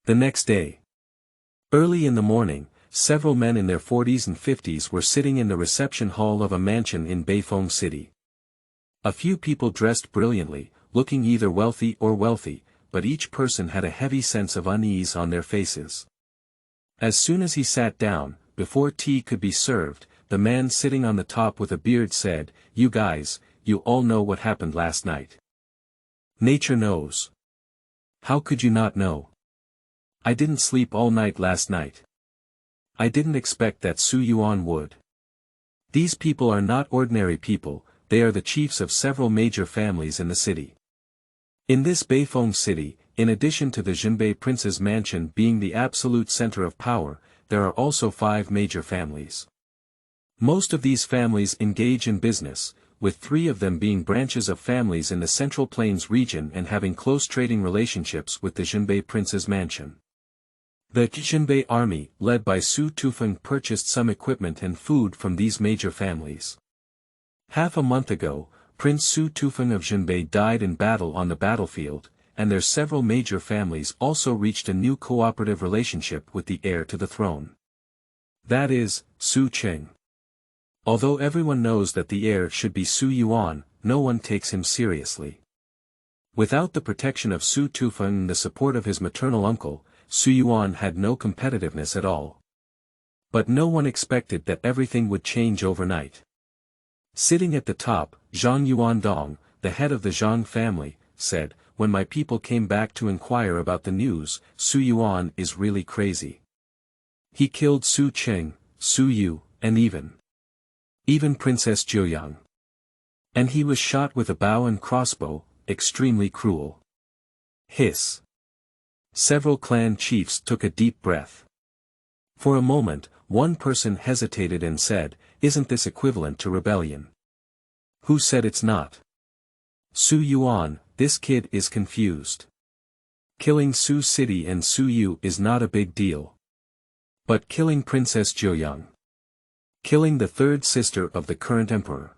The next day. Early in the morning, several men in their 40s and 50s were sitting in the reception hall of a mansion in Beifeng City. A few people dressed brilliantly, looking either wealthy or wealthy, but each person had a heavy sense of unease on their faces. As soon as he sat down, before tea could be served, the man sitting on the top with a beard said, "You guys, you all know what happened last night. Nature knows. How could you not know? I didn't sleep all night last night. I didn't expect that Su Yuan would. These people are not ordinary people, they are the chiefs of several major families in the city. In this Beifeng city, in addition to the Jinbei prince's mansion being the absolute center of power, there are also 5 major families. Most of these families engage in business, with 3 of them being branches of families in the Central Plains region and having close trading relationships with the Jinbei prince's mansion. The Jinbei army, led by Su Tufeng, purchased some equipment and food from these major families. Half a month ago, Prince Su Tufeng of Jinbei died in battle on the battlefield, and their several major families also reached a new cooperative relationship with the heir to the throne. That is, Su Qing. Although everyone knows that the heir should be Su Yuan, no one takes him seriously. Without the protection of Su Tufeng and the support of his maternal uncle, Su Yuan had no competitiveness at all. But no one expected that everything would change overnight. Sitting at the top, Zhang Yuandong, the head of the Zhang family, said, "When my people came back to inquire about the news, Su Yuan is really crazy. He killed Su Qing, Su Yu, and even Princess Xiliang. And he was shot with a bow and crossbow, extremely cruel." Hiss. Several clan chiefs took a deep breath. For a moment, one person hesitated and said, "Isn't this equivalent to rebellion?" Who said it's not? Su Yuan, this kid is confused. Killing Su City and Su Yu is not a big deal. But killing Princess Xiliang? Killing the 3rd sister of the current emperor?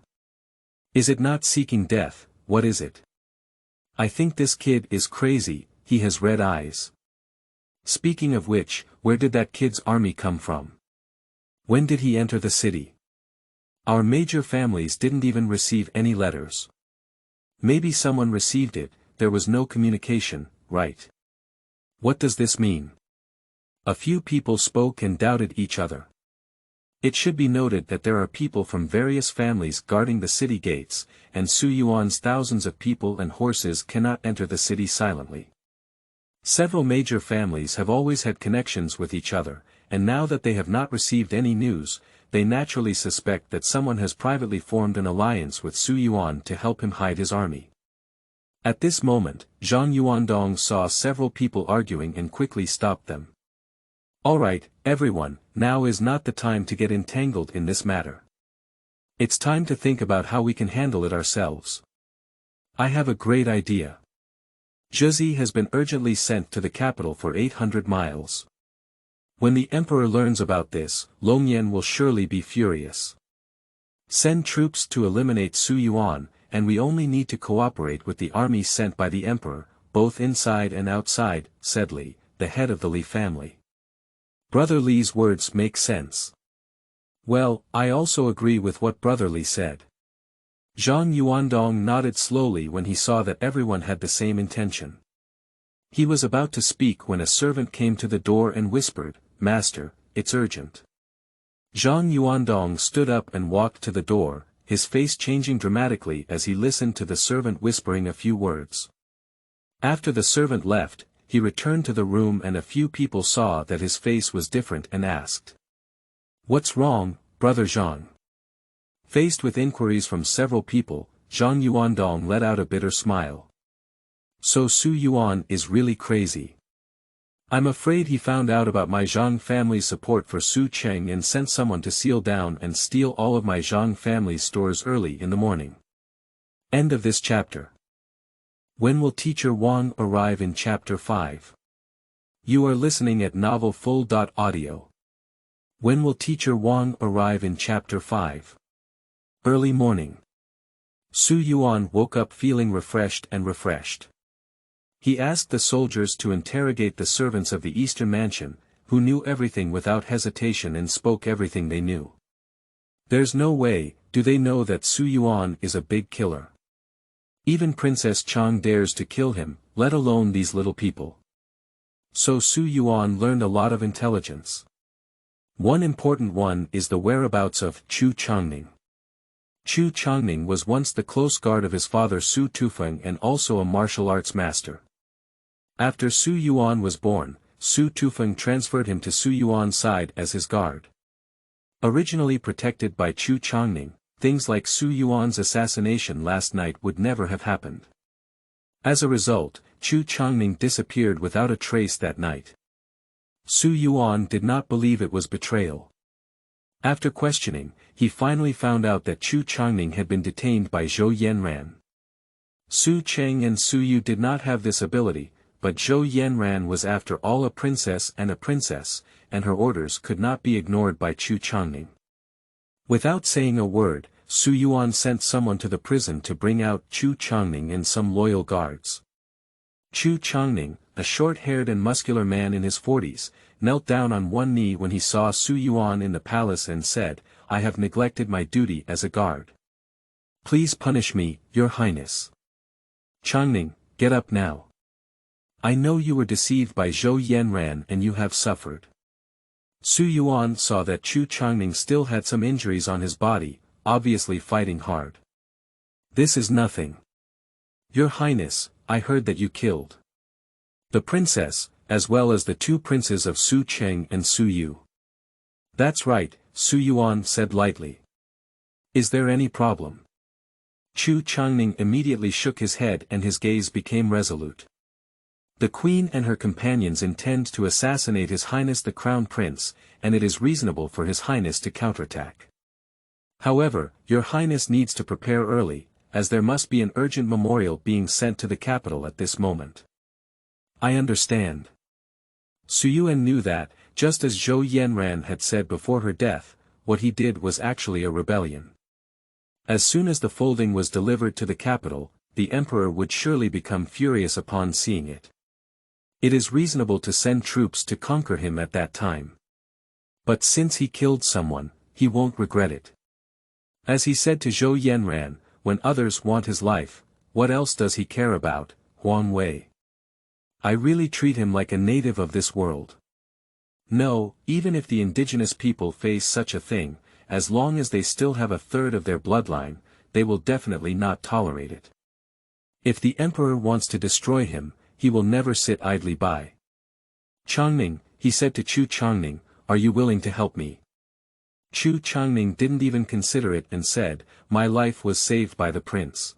Is it not seeking death? What is it? I think this kid is crazy, he has red eyes. Speaking of which, where did that kid's army come from? When did he enter the city? Our major families didn't even receive any letters. Maybe someone received it, there was no communication, right? What does this mean? A few people spoke and doubted each other. It should be noted that there are people from various families guarding the city gates, and Su Yuan's thousands of people and horses cannot enter the city silently. Several major families have always had connections with each other, and now that they have not received any news, they naturally suspect that someone has privately formed an alliance with Su Yuan to help him hide his army. At this moment, Zhang Yuandong saw several people arguing and quickly stopped them. "Alright, everyone, now is not the time to get entangled in this matter. It's time to think about how we can handle it ourselves. I have a great idea. Zhezi has been urgently sent to the capital for 800 miles. When the emperor learns about this, Longyan will surely be furious. Send troops to eliminate Su Yuan, and we only need to cooperate with the army sent by the emperor, both inside and outside," said Li, the head of the Li family. Brother Li's words make sense. Well, I also agree with what Brother Li said. Zhang Yuandong nodded slowly when he saw that everyone had the same intention. He was about to speak when a servant came to the door and whispered, "Master, it's urgent." Zhang Yuandong stood up and walked to the door, his face changing dramatically as he listened to the servant whispering a few words. After the servant left, he returned to the room and a few people saw that his face was different and asked, "What's wrong, Brother Zhang?" Faced with inquiries from several people, Zhang Yuandong let out a bitter smile. "So Su Yuan is really crazy. I'm afraid he found out about my Zhang family's support for Su Cheng and sent someone to seal down and steal all of my Zhang family's stores early in the morning." End of this chapter. When will Teacher Wang arrive in Chapter 5? You are listening at novelfull.audio. When will Teacher Wang arrive in Chapter 5? Early morning. Su Yuan woke up feeling refreshed. He asked the soldiers to interrogate the servants of the Eastern Mansion, who knew everything without hesitation and spoke everything they knew. There's no way, do they know that Su Yuan is a big killer? Even Princess Chang dares to kill him, let alone these little people. So Su Yuan learned a lot of intelligence. One important one is the whereabouts of Chu Changning. Chu Changning was once the close guard of his father Su Tufeng and also a martial arts master. After Su Yuan was born, Su Tufeng transferred him to Su Yuan's side as his guard. Originally protected by Chu Changning, things like Su Yuan's assassination last night would never have happened. As a result, Chu Changning disappeared without a trace that night. Su Yuan did not believe it was betrayal. After questioning, he finally found out that Chu Changning had been detained by Zhou Yanran. Su Cheng and Su Yu did not have this ability, but Zhou Yanran was after all a princess, and her orders could not be ignored by Chu Changning. Without saying a word, Su Yuan sent someone to the prison to bring out Chu Changning and some loyal guards. Chu Changning, a short-haired and muscular man in his 40s, knelt down on one knee when he saw Su Yuan in the palace and said, "I have neglected my duty as a guard. Please punish me, Your Highness." "Changning, get up now. I know you were deceived by Zhou Yanran and you have suffered." Su Yuan saw that Chu Changning still had some injuries on his body, obviously fighting hard. "This is nothing. Your Highness, I heard that you killed the princess, as well as the two princes of Su Cheng and Su Yu." "That's right," Su Yuan said lightly. "Is there any problem?" Chu Changning immediately shook his head and his gaze became resolute. "The Queen and her companions intend to assassinate His Highness the Crown Prince, and it is reasonable for His Highness to counterattack. However, Your Highness needs to prepare early, as there must be an urgent memorial being sent to the capital at this moment." "I understand." Su Yuan knew that, just as Zhou Yanran had said before her death, what he did was actually a rebellion. As soon as the folding was delivered to the capital, the emperor would surely become furious upon seeing it. It is reasonable to send troops to conquer him at that time. But since he killed someone, he won't regret it. As he said to Zhou Yanran, "When others want his life, what else does he care about, Huang Wei? I really treat him like a native of this world." No, even if the indigenous people face such a thing, as long as they still have a third of their bloodline, they will definitely not tolerate it. If the emperor wants to destroy him, he will never sit idly by. "Changning," he said to Chu Changning, "are you willing to help me?" Chu Changning didn't even consider it and said, "My life was saved by the prince.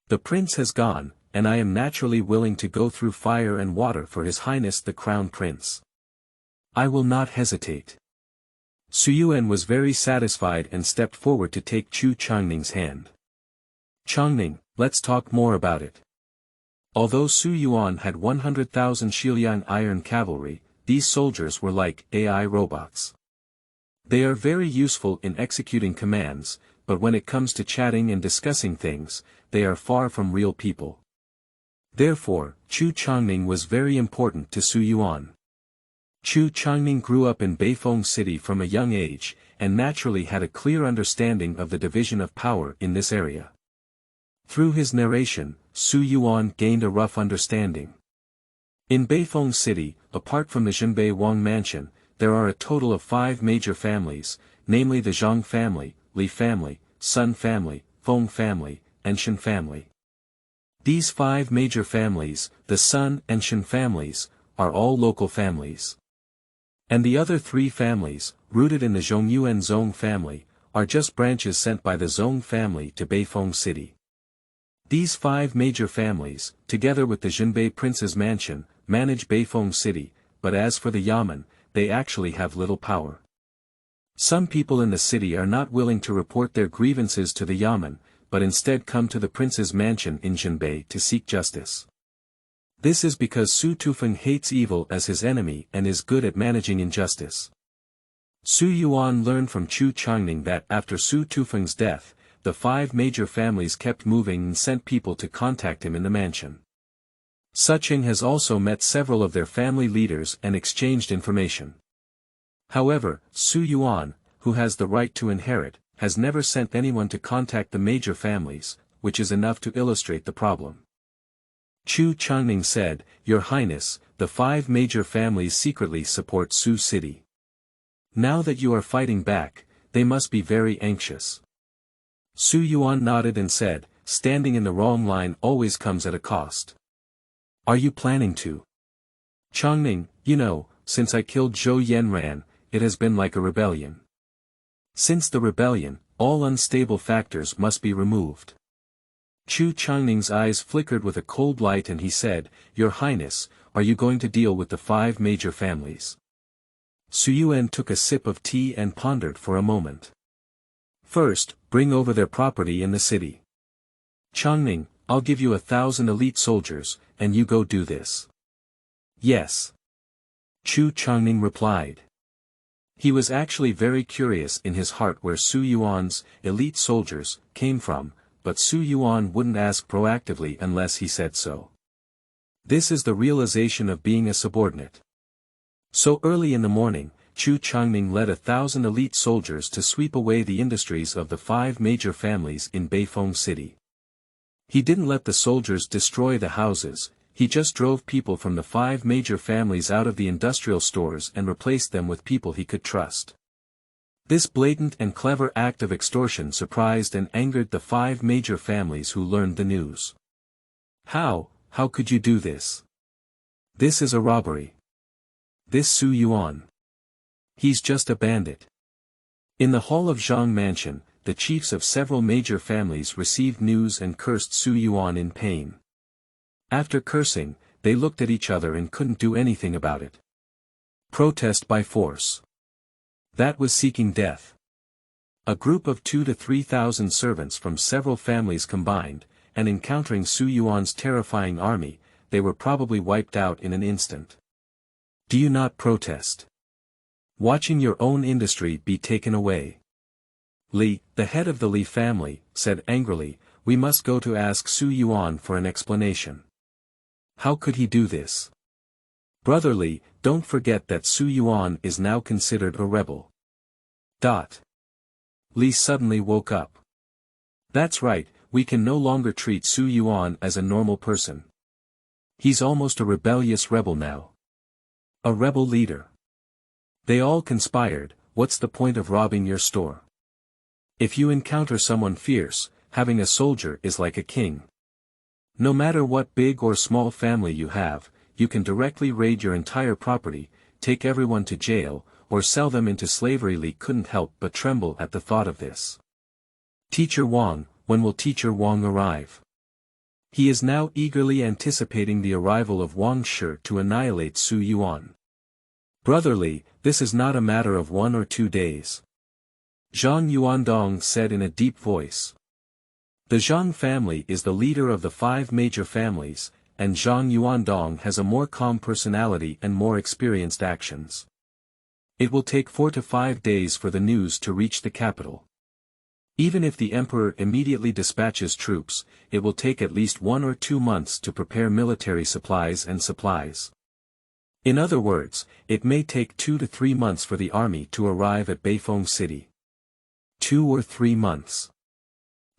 The prince has gone, and I am naturally willing to go through fire and water for His Highness the Crown Prince. I will not hesitate." Su Yuan was very satisfied and stepped forward to take Chu Changning's hand. "Changning, let's talk more about it." Although Su Yuan had 100,000 Xiliang iron cavalry, these soldiers were like AI robots. They are very useful in executing commands, but when it comes to chatting and discussing things, they are far from real people. Therefore, Chu Changning was very important to Su Yuan. Chu Changning grew up in Beifeng City from a young age, and naturally had a clear understanding of the division of power in this area. Through his narration, Su Yuan gained a rough understanding. In Beifeng City, apart from the Zhenbei Wang mansion, there are a total of 5 major families, namely the Zhang family, Li family, Sun family, Feng family, and Shen family. These 5 major families, the Sun and Shen families, are all local families. And the other 3 families, rooted in the Zhongyuan and Zong family, are just branches sent by the Zong family to Beifeng City. These 5 major families, together with the Zhenbei Prince's mansion, manage Beifeng City, but as for the Yamen, they actually have little power. Some people in the city are not willing to report their grievances to the Yamen, but instead come to the prince's mansion in Zhenbei to seek justice. This is because Su Tufeng hates evil as his enemy and is good at managing injustice. Su Yuan learned from Chu Changning that after Su Tufeng's death, the 5 major families kept moving and sent people to contact him in the mansion. Su Cheng has also met several of their family leaders and exchanged information. However, Su Yuan, who has the right to inherit, has never sent anyone to contact the major families, which is enough to illustrate the problem. Chu Changning said, "Your Highness, the 5 major families secretly support Su City. Now that you are fighting back, they must be very anxious. Su Yuan nodded and said, standing in the wrong line always comes at a cost. Are you planning to? Chongning, since I killed Zhou Yanran, it has been like a rebellion. Since the rebellion, all unstable factors must be removed. Chu Changning's eyes flickered with a cold light and he said, Your Highness, are you going to deal with the 5 major families? Su Yuan took a sip of tea and pondered for a moment. First, bring over their property in the city. Chongning, I'll give you 1,000 elite soldiers, and you go do this. Yes. Chu Chongning replied. He was actually very curious in his heart where Su Yuan's elite soldiers came from, but Su Yuan wouldn't ask proactively unless he said so. This is the realization of being a subordinate. So early in the morning, Chu Chongning led 1,000 elite soldiers to sweep away the industries of the 5 major families in Beifeng City. He didn't let the soldiers destroy the houses, he just drove people from the 5 major families out of the industrial stores and replaced them with people he could trust. This blatant and clever act of extortion surprised and angered the 5 major families who learned the news. How could you do this? This is a robbery. This Su Yuan. He's just a bandit. In the hall of Zhang Mansion, the chiefs of several major families received news and cursed Su Yuan in pain. After cursing, they looked at each other and couldn't do anything about it. Protest by force. That was seeking death. A group of 2,000 to 3,000 servants from several families combined, and encountering Su Yuan's terrifying army, they were probably wiped out in an instant. Do you not protest? Watching your own industry be taken away. Li, the head of the Li family, said angrily, we must go to ask Su Yuan for an explanation. How could he do this? Brother Li, don't forget that Su Yuan is now considered a rebel. Li suddenly woke up. That's right, we can no longer treat Su Yuan as a normal person. He's almost a rebellious rebel now. A rebel leader. They all conspired, what's the point of robbing your store? If you encounter someone fierce, having a soldier is like a king. No matter what big or small family you have, you can directly raid your entire property, take everyone to jail, or sell them into slavery. Li couldn't help but tremble at the thought of this. Teacher Wang, when will Teacher Wang arrive? He is now eagerly anticipating the arrival of Wang Shi to annihilate Su Yuan. Brother Li, this is not a matter of 1 or 2 days. Zhang Yuandong said in a deep voice. The Zhang family is the leader of the 5 major families, and Zhang Yuandong has a more calm personality and more experienced actions. It will take 4 to 5 days for the news to reach the capital. Even if the emperor immediately dispatches troops, it will take at least 1 or 2 months to prepare military supplies and supplies. In other words, it may take 2 to 3 months for the army to arrive at Beifeng City. 2 or 3 months.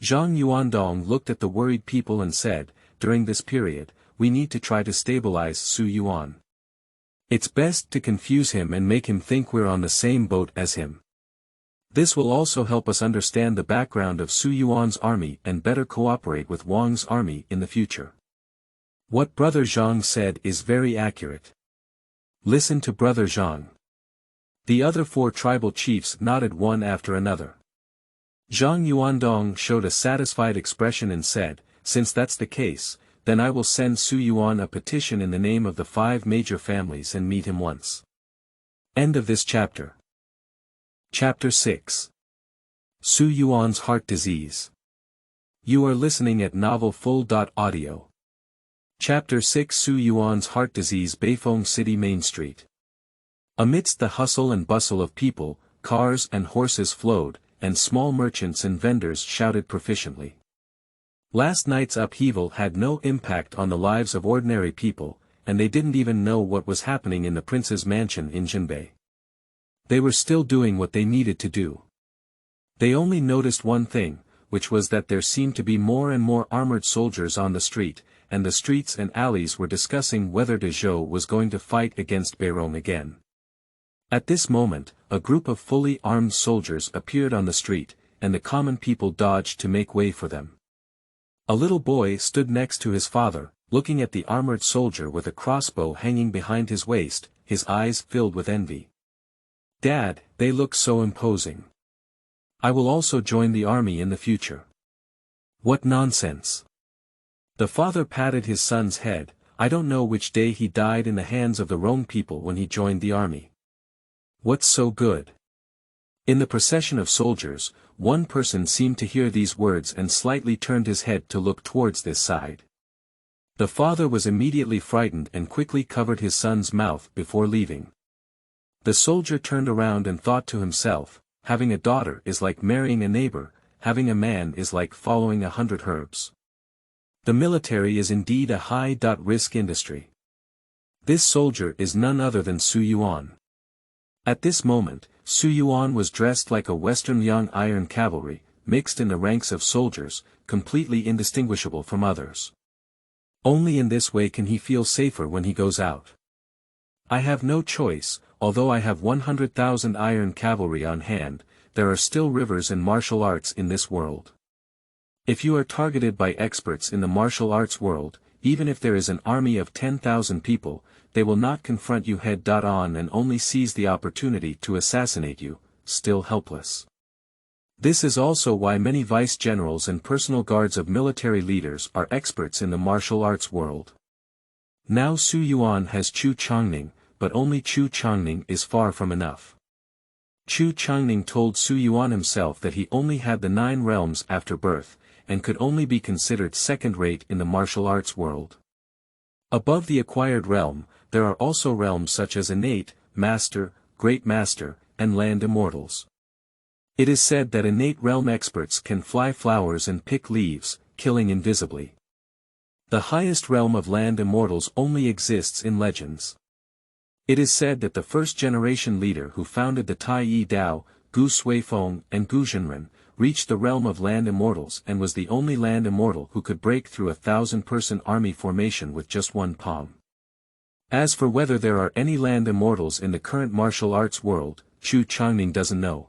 Zhang Yuandong looked at the worried people and said, during this period, we need to try to stabilize Su Yuan. It's best to confuse him and make him think we're on the same boat as him. This will also help us understand the background of Su Yuan's army and better cooperate with Wang's army in the future. What Brother Zhang said is very accurate. Listen to Brother Zhang. The other 4 tribal chiefs nodded one after another. Zhang Yuandong showed a satisfied expression and said, since that's the case, then I will send Su Yuan a petition in the name of the 5 major families and meet him once. End of this chapter. Chapter 6. Su Yuan's Heart Disease. You are listening at novelfull.audio. Chapter 6 Su Yuan's Heart Disease. Beifeng City Main Street. Amidst the hustle and bustle of people, cars and horses flowed, and small merchants and vendors shouted proficiently. Last night's upheaval had no impact on the lives of ordinary people, and they didn't even know what was happening in the prince's mansion in Jinbei. They were still doing what they needed to do. They only noticed one thing, which was that there seemed to be more and more armored soldiers on the street, and the streets and alleys were discussing whether de Zhou was going to fight against Beirong again. At this moment, a group of fully armed soldiers appeared on the street, and the common people dodged to make way for them. A little boy stood next to his father, looking at the armored soldier with a crossbow hanging behind his waist, his eyes filled with envy. "Dad, they look so imposing. I will also join the army in the future." "What nonsense." The father patted his son's head. "I don't know which day he died in the hands of the Rome people when he joined the army. What's so good?" In the procession of soldiers, one person seemed to hear these words and slightly turned his head to look towards this side. The father was immediately frightened and quickly covered his son's mouth before leaving. The soldier turned around and thought to himself, having a daughter is like marrying a neighbor, having a man is like following 100 herbs. The military is indeed a high-risk industry. This soldier is none other than Su Yuan. At this moment, Su Yuan was dressed like a Western young iron cavalry, mixed in the ranks of soldiers, completely indistinguishable from others. Only in this way can he feel safer when he goes out. "I have no choice, although I have 100,000 iron cavalry on hand, there are still rivers and martial arts in this world. If you are targeted by experts in the martial arts world, even if there is an army of 10,000 people, they will not confront you head-on and only seize the opportunity to assassinate you, still helpless. This is also why many vice-generals and personal guards of military leaders are experts in the martial arts world. Now Su Yuan has Chu Changning, but only Chu Changning is far from enough. Chu Changning told Su Yuan himself that he only had the 9 realms after birth, and could only be considered second-rate in the martial arts world. Above the acquired realm, there are also realms such as innate, master, great master, and land immortals. It is said that innate realm experts can fly flowers and pick leaves, killing invisibly. The highest realm of land immortals only exists in legends. It is said that the first-generation leader who founded the Tai Yi Dao, Gu Suifeng and Gu Zhenren, reached the realm of land immortals and was the only land immortal who could break through a 1,000-person army formation with just one palm. As for whether there are any land immortals in the current martial arts world, Chu Changning doesn't know.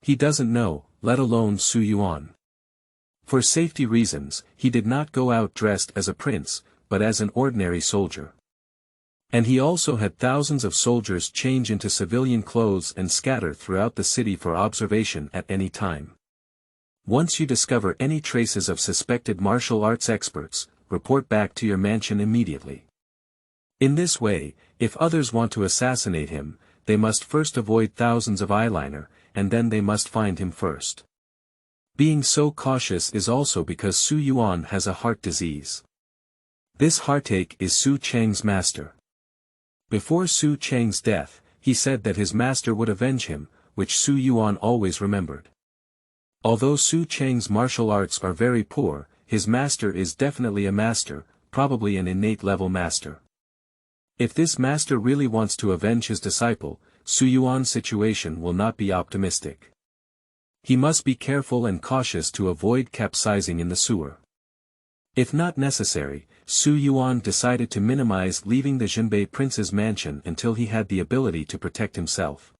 He doesn't know, let alone Su Yuan. For safety reasons, he did not go out dressed as a prince, but as an ordinary soldier. And he also had thousands of soldiers change into civilian clothes and scatter throughout the city for observation at any time. Once you discover any traces of suspected martial arts experts, report back to your mansion immediately. In this way, if others want to assassinate him, they must first avoid thousands of eyeliner, and then they must find him first. Being so cautious is also because Su Yuan has a heart disease. This heartache is Su Chang's master. Before Su Chang's death, he said that his master would avenge him, which Su Yuan always remembered. Although Su Chang's martial arts are very poor, his master is definitely a master, probably an innate level master. If this master really wants to avenge his disciple, Su Yuan's situation will not be optimistic. He must be careful and cautious to avoid capsizing in the sewer. If not necessary, Su Yuan decided to minimize leaving the Jinbei prince's mansion until he had the ability to protect himself.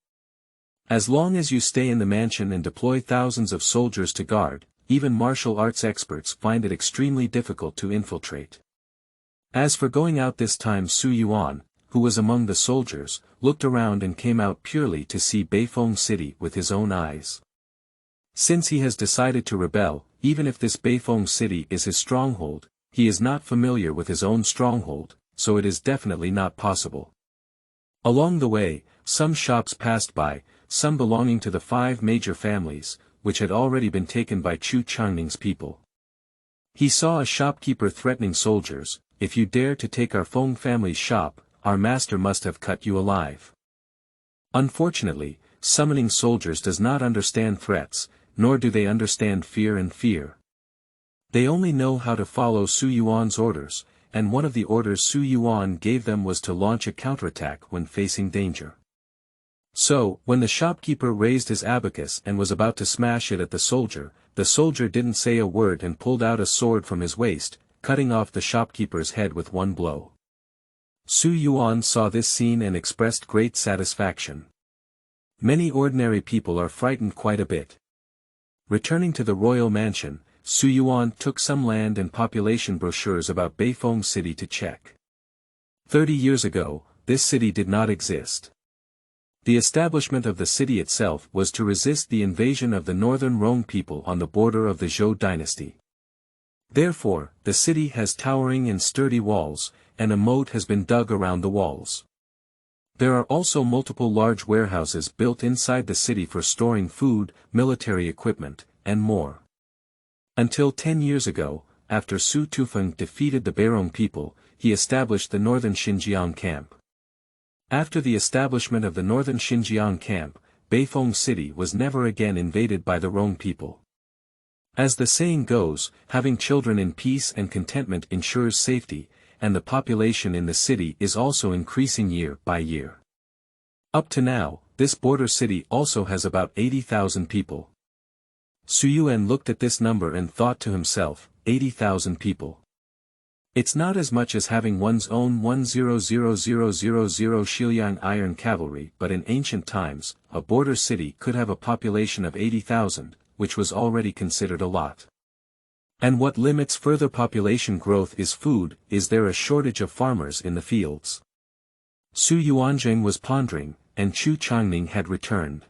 As long as you stay in the mansion and deploy thousands of soldiers to guard, even martial arts experts find it extremely difficult to infiltrate. As for going out this time, Su Yuan, who was among the soldiers, looked around and came out purely to see Beifeng City with his own eyes. Since he has decided to rebel, even if this Beifeng City is his stronghold, he is not familiar with his own stronghold, so it is definitely not possible. Along the way, some shops passed by, some belonging to the 5 major families, which had already been taken by Chu Changning's people. He saw a shopkeeper threatening soldiers, "If you dare to take our Feng family's shop, our master must have cut you alive." Unfortunately, summoning soldiers does not understand threats, nor do they understand fear and fear. They only know how to follow Su Yuan's orders, and one of the orders Su Yuan gave them was to launch a counterattack when facing danger. So, when the shopkeeper raised his abacus and was about to smash it at the soldier didn't say a word and pulled out a sword from his waist, cutting off the shopkeeper's head with one blow. Su Yuan saw this scene and expressed great satisfaction. Many ordinary people are frightened quite a bit. Returning to the royal mansion, Su Yuan took some land and population brochures about Beifeng city to check. 30 years ago, this city did not exist. The establishment of the city itself was to resist the invasion of the northern Rong people on the border of the Zhou dynasty. Therefore, the city has towering and sturdy walls, and a moat has been dug around the walls. There are also multiple large warehouses built inside the city for storing food, military equipment, and more. Until 10 years ago, after Su Tufeng defeated the Beirong people, he established the northern Xinjiang camp. After the establishment of the northern Xinjiang camp, Beifeng city was never again invaded by the Rong people. As the saying goes, having children in peace and contentment ensures safety, and the population in the city is also increasing year by year. Up to now, this border city also has about 80,000 people. Su Yuan looked at this number and thought to himself, 80,000 people. It's not as much as having one's own 100,000 Xiliang iron cavalry, but in ancient times, a border city could have a population of 80,000, which was already considered a lot. And what limits further population growth is food. Is there a shortage of farmers in the fields? Su Yuanzheng was pondering, and Chu Changning had returned.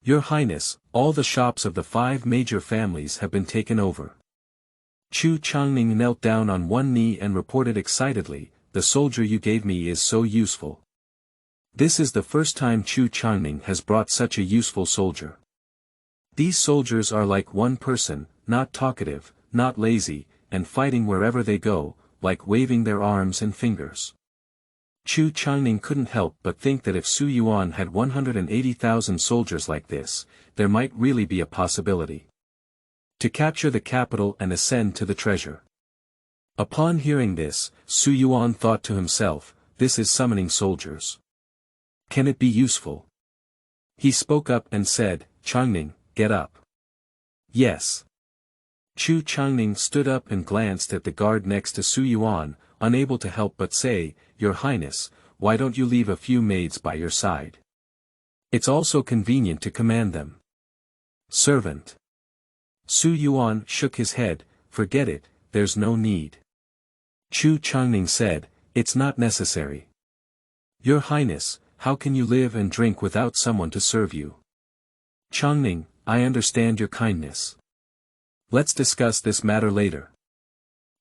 Your Highness, all the shops of the 5 major families have been taken over. Chu Changning knelt down on one knee and reported excitedly, the soldier you gave me is so useful. This is the first time Chu Changning has brought such a useful soldier. These soldiers are like one person, not talkative, not lazy, and fighting wherever they go, like waving their arms and fingers. Chu Changning couldn't help but think that if Su Yuan had 180,000 soldiers like this, there might really be a possibility to capture the capital and ascend to the treasure. Upon hearing this, Su Yuan thought to himself, this is summoning soldiers. Can it be useful? He spoke up and said, Changning, get up. Yes. Chu Changning stood up and glanced at the guard next to Su Yuan, unable to help but say, Your Highness, why don't you leave a few maids by your side? It's also convenient to command them. Servant. Su Yuan shook his head, forget it, there's no need. Chu Changning said, it's not necessary. Your Highness, how can you live and drink without someone to serve you? Changning, I understand your kindness. Let's discuss this matter later.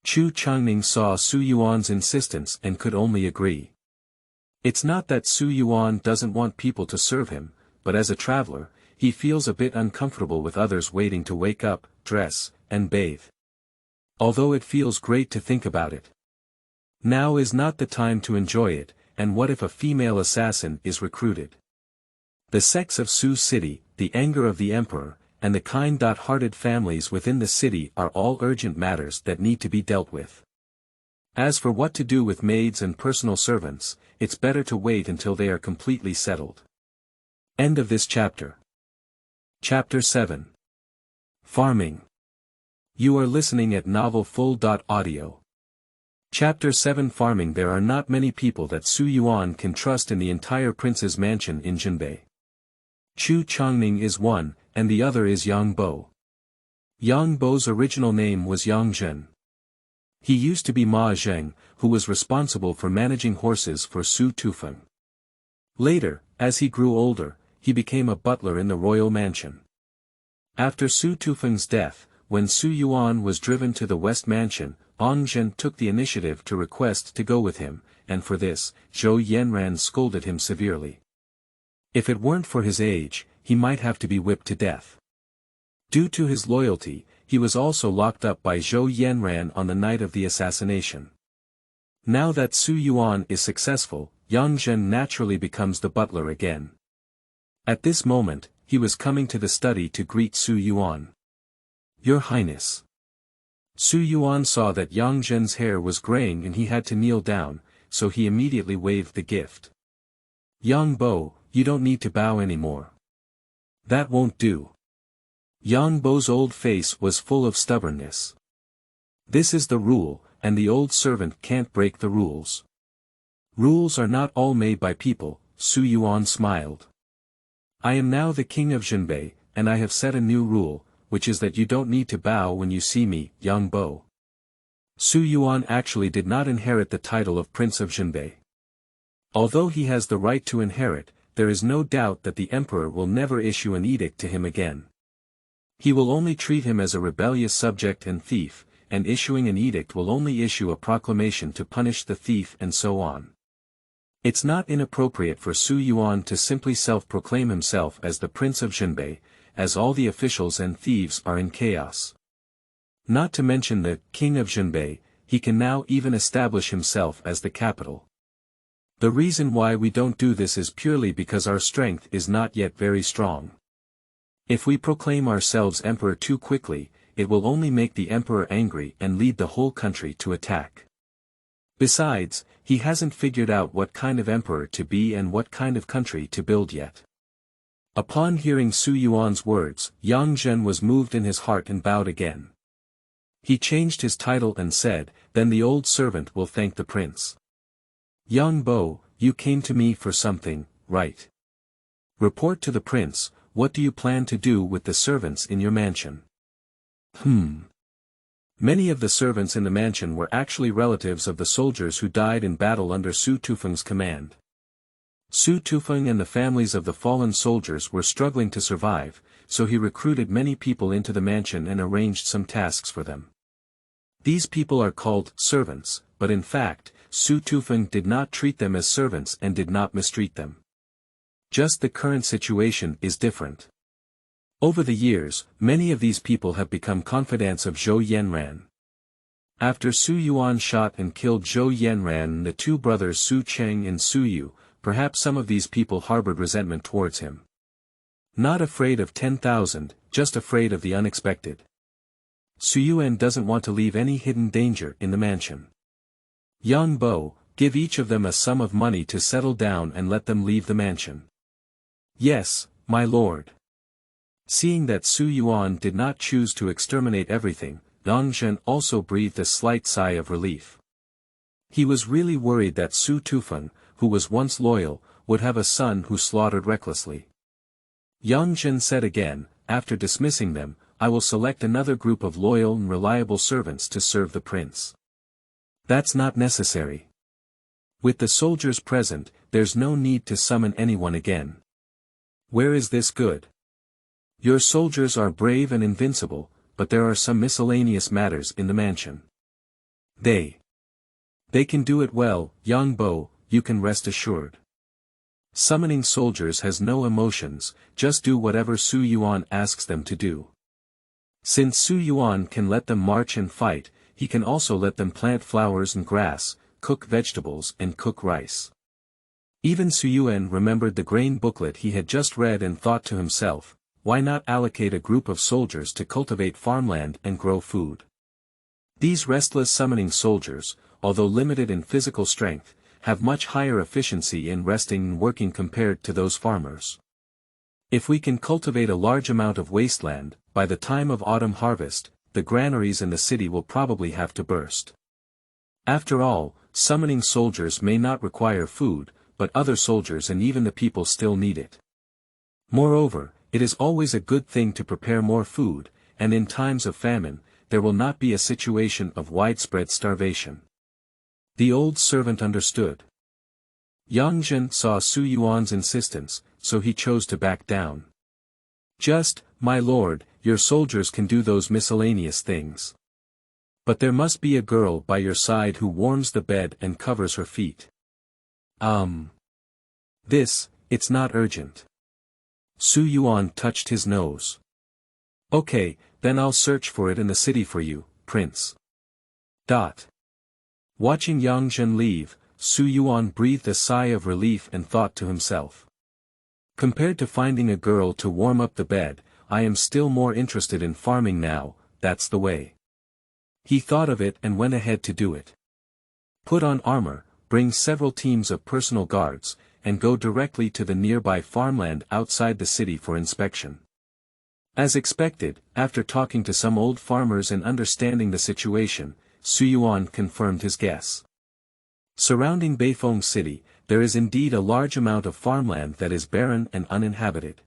Chu Changning saw Su Yuan's insistence and could only agree. It's not that Su Yuan doesn't want people to serve him, but as a traveler, he feels a bit uncomfortable with others waiting to wake up, dress, and bathe. Although it feels great to think about it. Now is not the time to enjoy it, and what if a female assassin is recruited? The sex of Su city, the anger of the emperor, and the kind-hearted families within the city are all urgent matters that need to be dealt with. As for what to do with maids and personal servants, it's better to wait until they are completely settled. End of this chapter. Chapter 7. Farming. You are listening at novelfull.audio. Chapter 7 Farming. There are not many people that Su Yuan can trust in the entire prince's mansion in Jinbei. Chu Changning is one, and the other is Yang Bo. Yang Bo's original name was Yang Zhen. He used to be Ma Zheng, who was responsible for managing horses for Su Tufeng. Later, as he grew older, he became a butler in the royal mansion. After Su Tufeng's death, when Su Yuan was driven to the West Mansion, Ong Zhen took the initiative to request to go with him, and for this, Zhou Yanran scolded him severely. If it weren't for his age, he might have to be whipped to death. Due to his loyalty, he was also locked up by Zhou Yanran on the night of the assassination. Now that Su Yuan is successful, Yang Zhen naturally becomes the butler again. At this moment, he was coming to the study to greet Su Yuan. Your Highness. Su Yuan saw that Yang Zhen's hair was graying and he had to kneel down, so he immediately waved the gift. Yang Bo, you don't need to bow anymore. That won't do. Yang Bo's old face was full of stubbornness. This is the rule, and the old servant can't break the rules. Rules are not all made by people, Su Yuan smiled. I am now the king of Zhenbei, and I have set a new rule, which is that you don't need to bow when you see me, young Bo. Su Yuan actually did not inherit the title of Prince of Zhenbei. Although he has the right to inherit, there is no doubt that the emperor will never issue an edict to him again. He will only treat him as a rebellious subject and thief, and issuing an edict will only issue a proclamation to punish the thief and so on. It's not inappropriate for Su Yuan to simply self-proclaim himself as the Prince of Zhenbei, as all the officials and thieves are in chaos. Not to mention the King of Zhenbei, he can now even establish himself as the capital. The reason why we don't do this is purely because our strength is not yet very strong. If we proclaim ourselves emperor too quickly, it will only make the emperor angry and lead the whole country to attack. Besides, he hasn't figured out what kind of emperor to be and what kind of country to build yet. Upon hearing Su Yuan's words, Yang Zhen was moved in his heart and bowed again. He changed his title and said, "Then the old servant will thank the prince." "Young Bo, you came to me for something, right? Report to the prince, what do you plan to do with the servants in your mansion?" Many of the servants in the mansion were actually relatives of the soldiers who died in battle under Su Tufeng's command. Su Tufeng and the families of the fallen soldiers were struggling to survive, so he recruited many people into the mansion and arranged some tasks for them. These people are called servants, but in fact, Su Tufeng did not treat them as servants and did not mistreat them. Just the current situation is different. Over the years, many of these people have become confidants of Zhou Yanran. After Su Yuan shot and killed Zhou Yanran and the two brothers Su Cheng and Su Yu, perhaps some of these people harbored resentment towards him. Not afraid of 10,000, just afraid of the unexpected. Su Yuan doesn't want to leave any hidden danger in the mansion. Young Bo, give each of them a sum of money to settle down and let them leave the mansion. Yes, my lord. Seeing that Su Yuan did not choose to exterminate everything, Yang Zhen also breathed a slight sigh of relief. He was really worried that Su Tufeng, who was once loyal, would have a son who slaughtered recklessly. Yang Zhen said again, after dismissing them, "I will select another group of loyal and reliable servants to serve the prince." "That's not necessary. With the soldiers present, there's no need to summon anyone again." "Where is this good? Your soldiers are brave and invincible, but there are some miscellaneous matters in the mansion. They can do it well, young Bo, you can rest assured. Summoning soldiers has no emotions, just do whatever Su Yuan asks them to do. Since Su Yuan can let them march and fight, he can also let them plant flowers and grass, cook vegetables and cook rice." Even Su Yuan remembered the grain booklet he had just read and thought to himself, why not allocate a group of soldiers to cultivate farmland and grow food? These restless summoning soldiers, although limited in physical strength, have much higher efficiency in resting and working compared to those farmers. If we can cultivate a large amount of wasteland, by the time of autumn harvest, the granaries in the city will probably have to burst. After all, summoning soldiers may not require food, but other soldiers and even the people still need it. Moreover, it is always a good thing to prepare more food, and in times of famine, there will not be a situation of widespread starvation. The old servant understood. Yang Zhen saw Su Yuan's insistence, so he chose to back down. "Just, my lord, your soldiers can do those miscellaneous things. But there must be a girl by your side who warms the bed and covers her feet." It's not urgent. Su Yuan touched his nose. "Okay, then I'll search for it in the city for you, prince." Watching Yang Zhen leave, Su Yuan breathed a sigh of relief and thought to himself. Compared to finding a girl to warm up the bed, I am still more interested in farming now, that's the way. He thought of it and went ahead to do it. Put on armor, bring several teams of personal guards, and go directly to the nearby farmland outside the city for inspection. As expected, after talking to some old farmers and understanding the situation, Su Yuan confirmed his guess. Surrounding Beifeng City, there is indeed a large amount of farmland that is barren and uninhabited.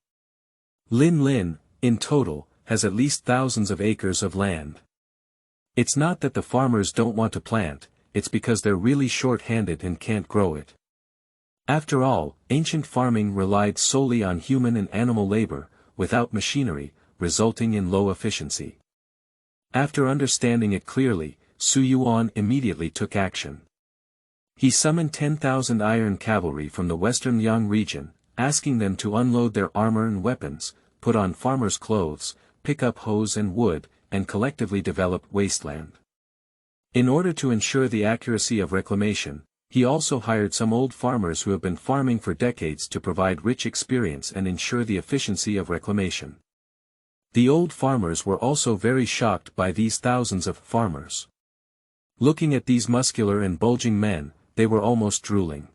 Lin, in total, has at least thousands of acres of land. It's not that the farmers don't want to plant, it's because they're really short-handed and can't grow it. After all, ancient farming relied solely on human and animal labor, without machinery, resulting in low efficiency. After understanding it clearly, Yuan immediately took action. He summoned 10,000 iron cavalry from the western Yang region, asking them to unload their armor and weapons, put on farmers' clothes, pick up hoes and wood, and collectively develop wasteland. In order to ensure the accuracy of reclamation, he also hired some old farmers who have been farming for decades to provide rich experience and ensure the efficiency of reclamation. The old farmers were also very shocked by these thousands of farmers. Looking at these muscular and bulging men, they were almost drooling.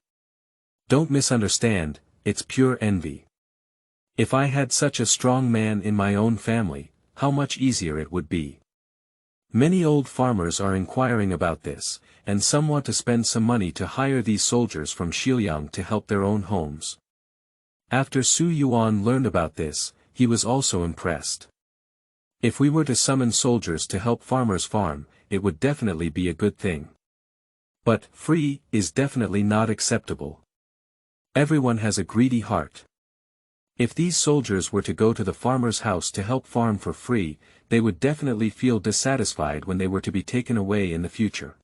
Don't misunderstand, it's pure envy. If I had such a strong man in my own family, how much easier it would be. Many old farmers are inquiring about this, and some want to spend some money to hire these soldiers from Xiliang to help their own homes. After Yuan learned about this, he was also impressed. If we were to summon soldiers to help farmers farm, it would definitely be a good thing. But free is definitely not acceptable. Everyone has a greedy heart. If these soldiers were to go to the farmer's house to help farm for free, they would definitely feel dissatisfied when they were to be taken away in the future.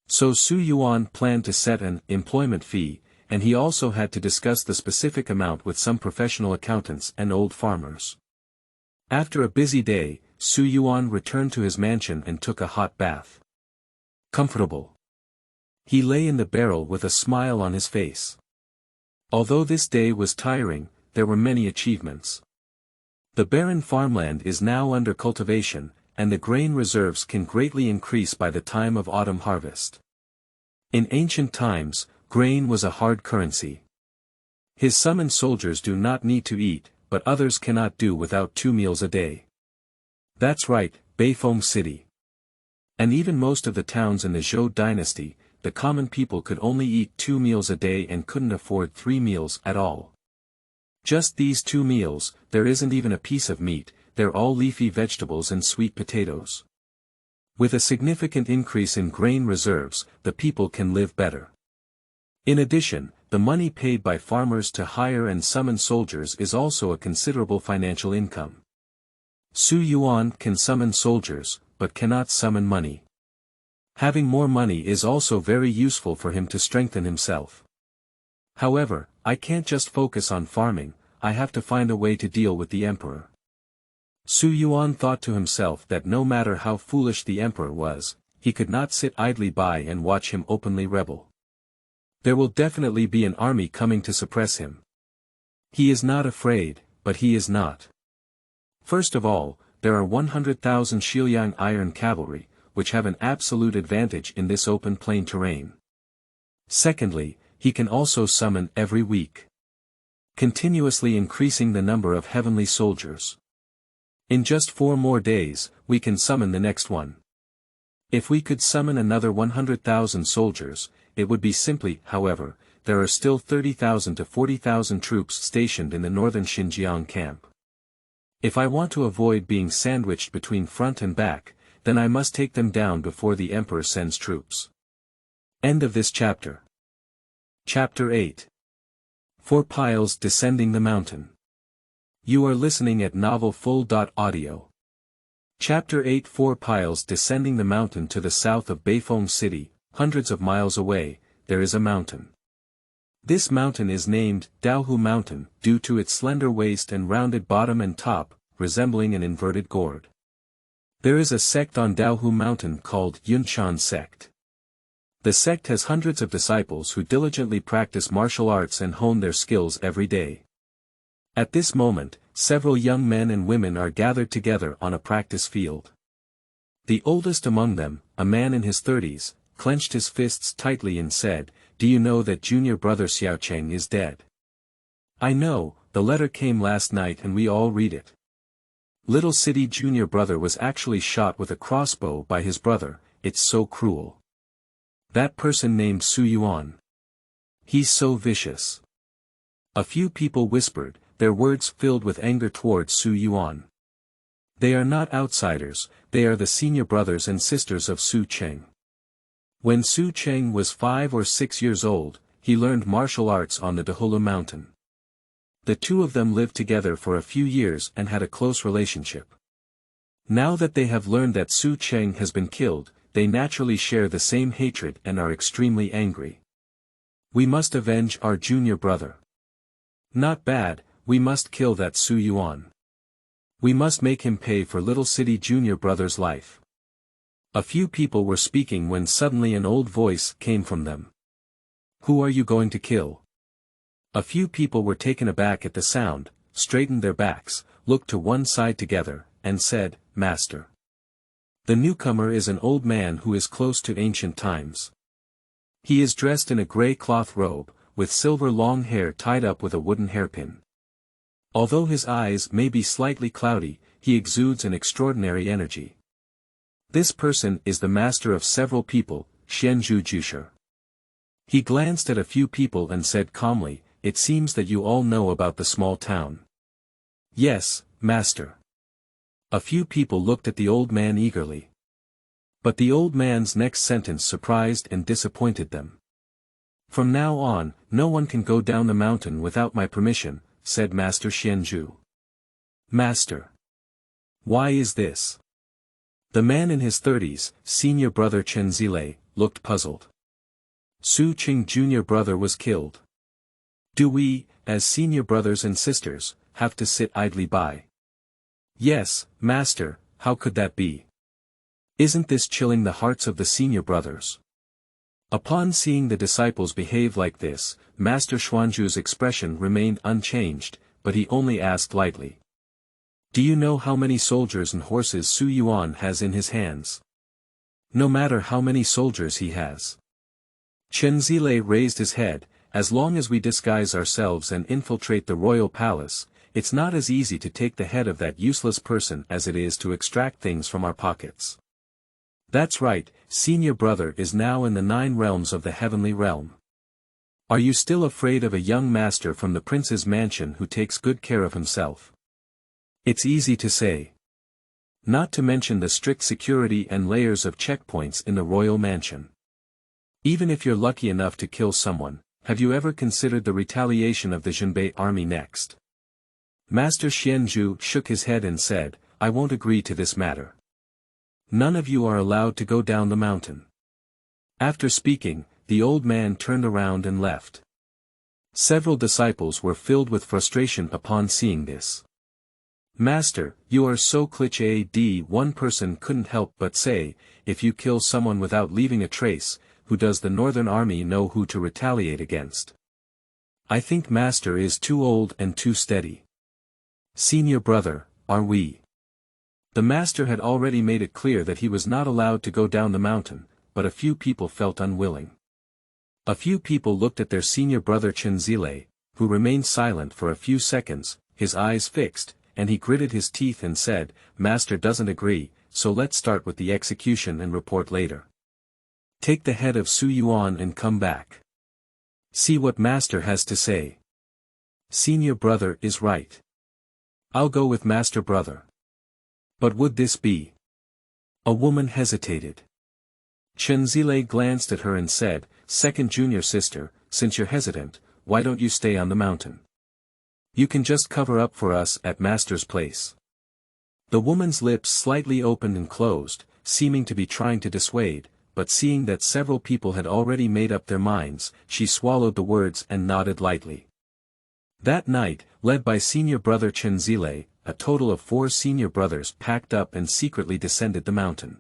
So Yuan planned to set an employment fee, and he also had to discuss the specific amount with some professional accountants and old farmers. After a busy day, Yuan returned to his mansion and took a hot bath. Comfortable. He lay in the barrel with a smile on his face. Although this day was tiring, there were many achievements. The barren farmland is now under cultivation, and the grain reserves can greatly increase by the time of autumn harvest. In ancient times, grain was a hard currency. His summoned soldiers do not need to eat, but others cannot do without 2 meals a day. That's right, Beifeng City. And even most of the towns in the Zhou dynasty, the common people could only eat 2 meals a day and couldn't afford 3 meals at all. Just these 2 meals, there isn't even a piece of meat, they're all leafy vegetables and sweet potatoes. With a significant increase in grain reserves, the people can live better. In addition, the money paid by farmers to hire and summon soldiers is also a considerable financial income. Yuan can summon soldiers, but cannot summon money. Having more money is also very useful for him to strengthen himself. However, I can't just focus on farming, I have to find a way to deal with the emperor. Yuan thought to himself that no matter how foolish the emperor was, he could not sit idly by and watch him openly rebel. There will definitely be an army coming to suppress him. He is not afraid, but he is not. First of all, there are 100,000 Xiliang iron cavalry, which have an absolute advantage in this open plain terrain. Secondly, he can also summon every week, continuously increasing the number of heavenly soldiers. In just 4 more days, we can summon the next one. If we could summon another 100,000 soldiers, it would be simply, however, there are still 30,000 to 40,000 troops stationed in the northern Xinjiang camp. If I want to avoid being sandwiched between front and back, then I must take them down before the emperor sends troops. End of this chapter. Chapter 8. 4 Piles Descending the Mountain. You are listening at novelfull.audio. Chapter 8 4 Piles Descending the Mountain. To the south of Beifeng City, hundreds of miles away, there is a mountain. This mountain is named Daohu Mountain due to its slender waist and rounded bottom and top, resembling an inverted gourd. There is a sect on Daohu Mountain called Yunshan sect. The sect has hundreds of disciples who diligently practice martial arts and hone their skills every day. At this moment, several young men and women are gathered together on a practice field. The oldest among them, a man in his 30s, clenched his fists tightly and said, "Do you know that junior brother Xiaocheng is dead?" "I know, the letter came last night and we all read it. Little city junior brother was actually shot with a crossbow by his brother, it's so cruel." That person named Su Yuan. He's so vicious. A few people whispered, their words filled with anger towards Su Yuan. They are not outsiders, they are the senior brothers and sisters of Su Cheng. When Su Cheng was 5 or 6 years old, he learned martial arts on the Dahulu mountain. The two of them lived together for a few years and had a close relationship. Now that they have learned that Su Cheng has been killed, they naturally share the same hatred and are extremely angry. We must avenge our junior brother. Not bad, we must kill that Su Yuan. We must make him pay for little city junior brother's life. A few people were speaking when suddenly an old voice came from them. Who are you going to kill? A few people were taken aback at the sound, straightened their backs, looked to one side together, and said, Master. The newcomer is an old man who is close to ancient times. He is dressed in a grey cloth robe, with silver long hair tied up with a wooden hairpin. Although his eyes may be slightly cloudy, he exudes an extraordinary energy. This person is the master of several people, Xianzhu Jusher. He glanced at a few people and said calmly, It seems that you all know about the small town. Yes, master. A few people looked at the old man eagerly. But the old man's next sentence surprised and disappointed them. From now on, no one can go down the mountain without my permission, said Master Xianzhu. Master. Why is this? The man in his 30s, senior brother Chen Zile, looked puzzled. Su Qing junior brother was killed. Do we, as senior brothers and sisters, have to sit idly by? Yes, master, how could that be? Isn't this chilling the hearts of the senior brothers? Upon seeing the disciples behave like this, Master Xuanzhu's expression remained unchanged, but he only asked lightly. Do you know how many soldiers and horses Su Yuan has in his hands? No matter how many soldiers he has. Chen Zile raised his head, as long as we disguise ourselves and infiltrate the royal palace, it's not as easy to take the head of that useless person as it is to extract things from our pockets. That's right, senior brother is now in the 9 realms of the heavenly realm. Are you still afraid of a young master from the prince's mansion who takes good care of himself? It's easy to say. Not to mention the strict security and layers of checkpoints in the royal mansion. Even if you're lucky enough to kill someone, have you ever considered the retaliation of the Zhenbei army next? Master Xianzhu shook his head and said, I won't agree to this matter. None of you are allowed to go down the mountain. After speaking, the old man turned around and left. Several disciples were filled with frustration upon seeing this. Master, you are so cliché. One person couldn't help but say, if you kill someone without leaving a trace, who does the northern army know who to retaliate against? I think master is too old and too steady. Senior brother, are we? The master had already made it clear that he was not allowed to go down the mountain, but a few people felt unwilling. A few people looked at their senior brother Chen Zile, who remained silent for a few seconds, his eyes fixed, and he gritted his teeth and said, Master doesn't agree, so let's start with the execution and report later. Take the head of Su Yuan and come back. See what master has to say. Senior brother is right. I'll go with master brother. But would this be? A woman hesitated. Chen Zile glanced at her and said, Second junior sister, since you're hesitant, why don't you stay on the mountain? You can just cover up for us at master's place. The woman's lips slightly opened and closed, seeming to be trying to dissuade, but seeing that several people had already made up their minds, she swallowed the words and nodded lightly. That night, led by senior brother Chen Zile, a total of 4 senior brothers packed up and secretly descended the mountain.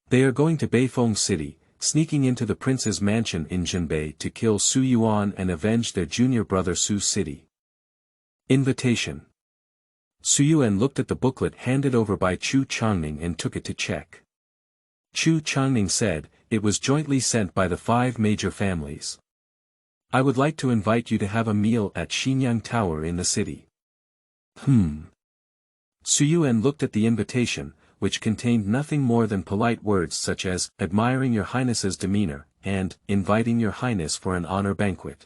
They are going to Beifeng City, sneaking into the prince's mansion in Zhenbei to kill Su Yuan and avenge their junior brother Su City. Invitation. Su Yuan looked at the booklet handed over by Chu Changning and took it to check. Chu Changning said, it was jointly sent by the 5 major families. I would like to invite you to have a meal at Xiliang Tower in the city. Su Yuan looked at the invitation, which contained nothing more than polite words such as, admiring your highness's demeanor, and inviting your highness for an honor banquet.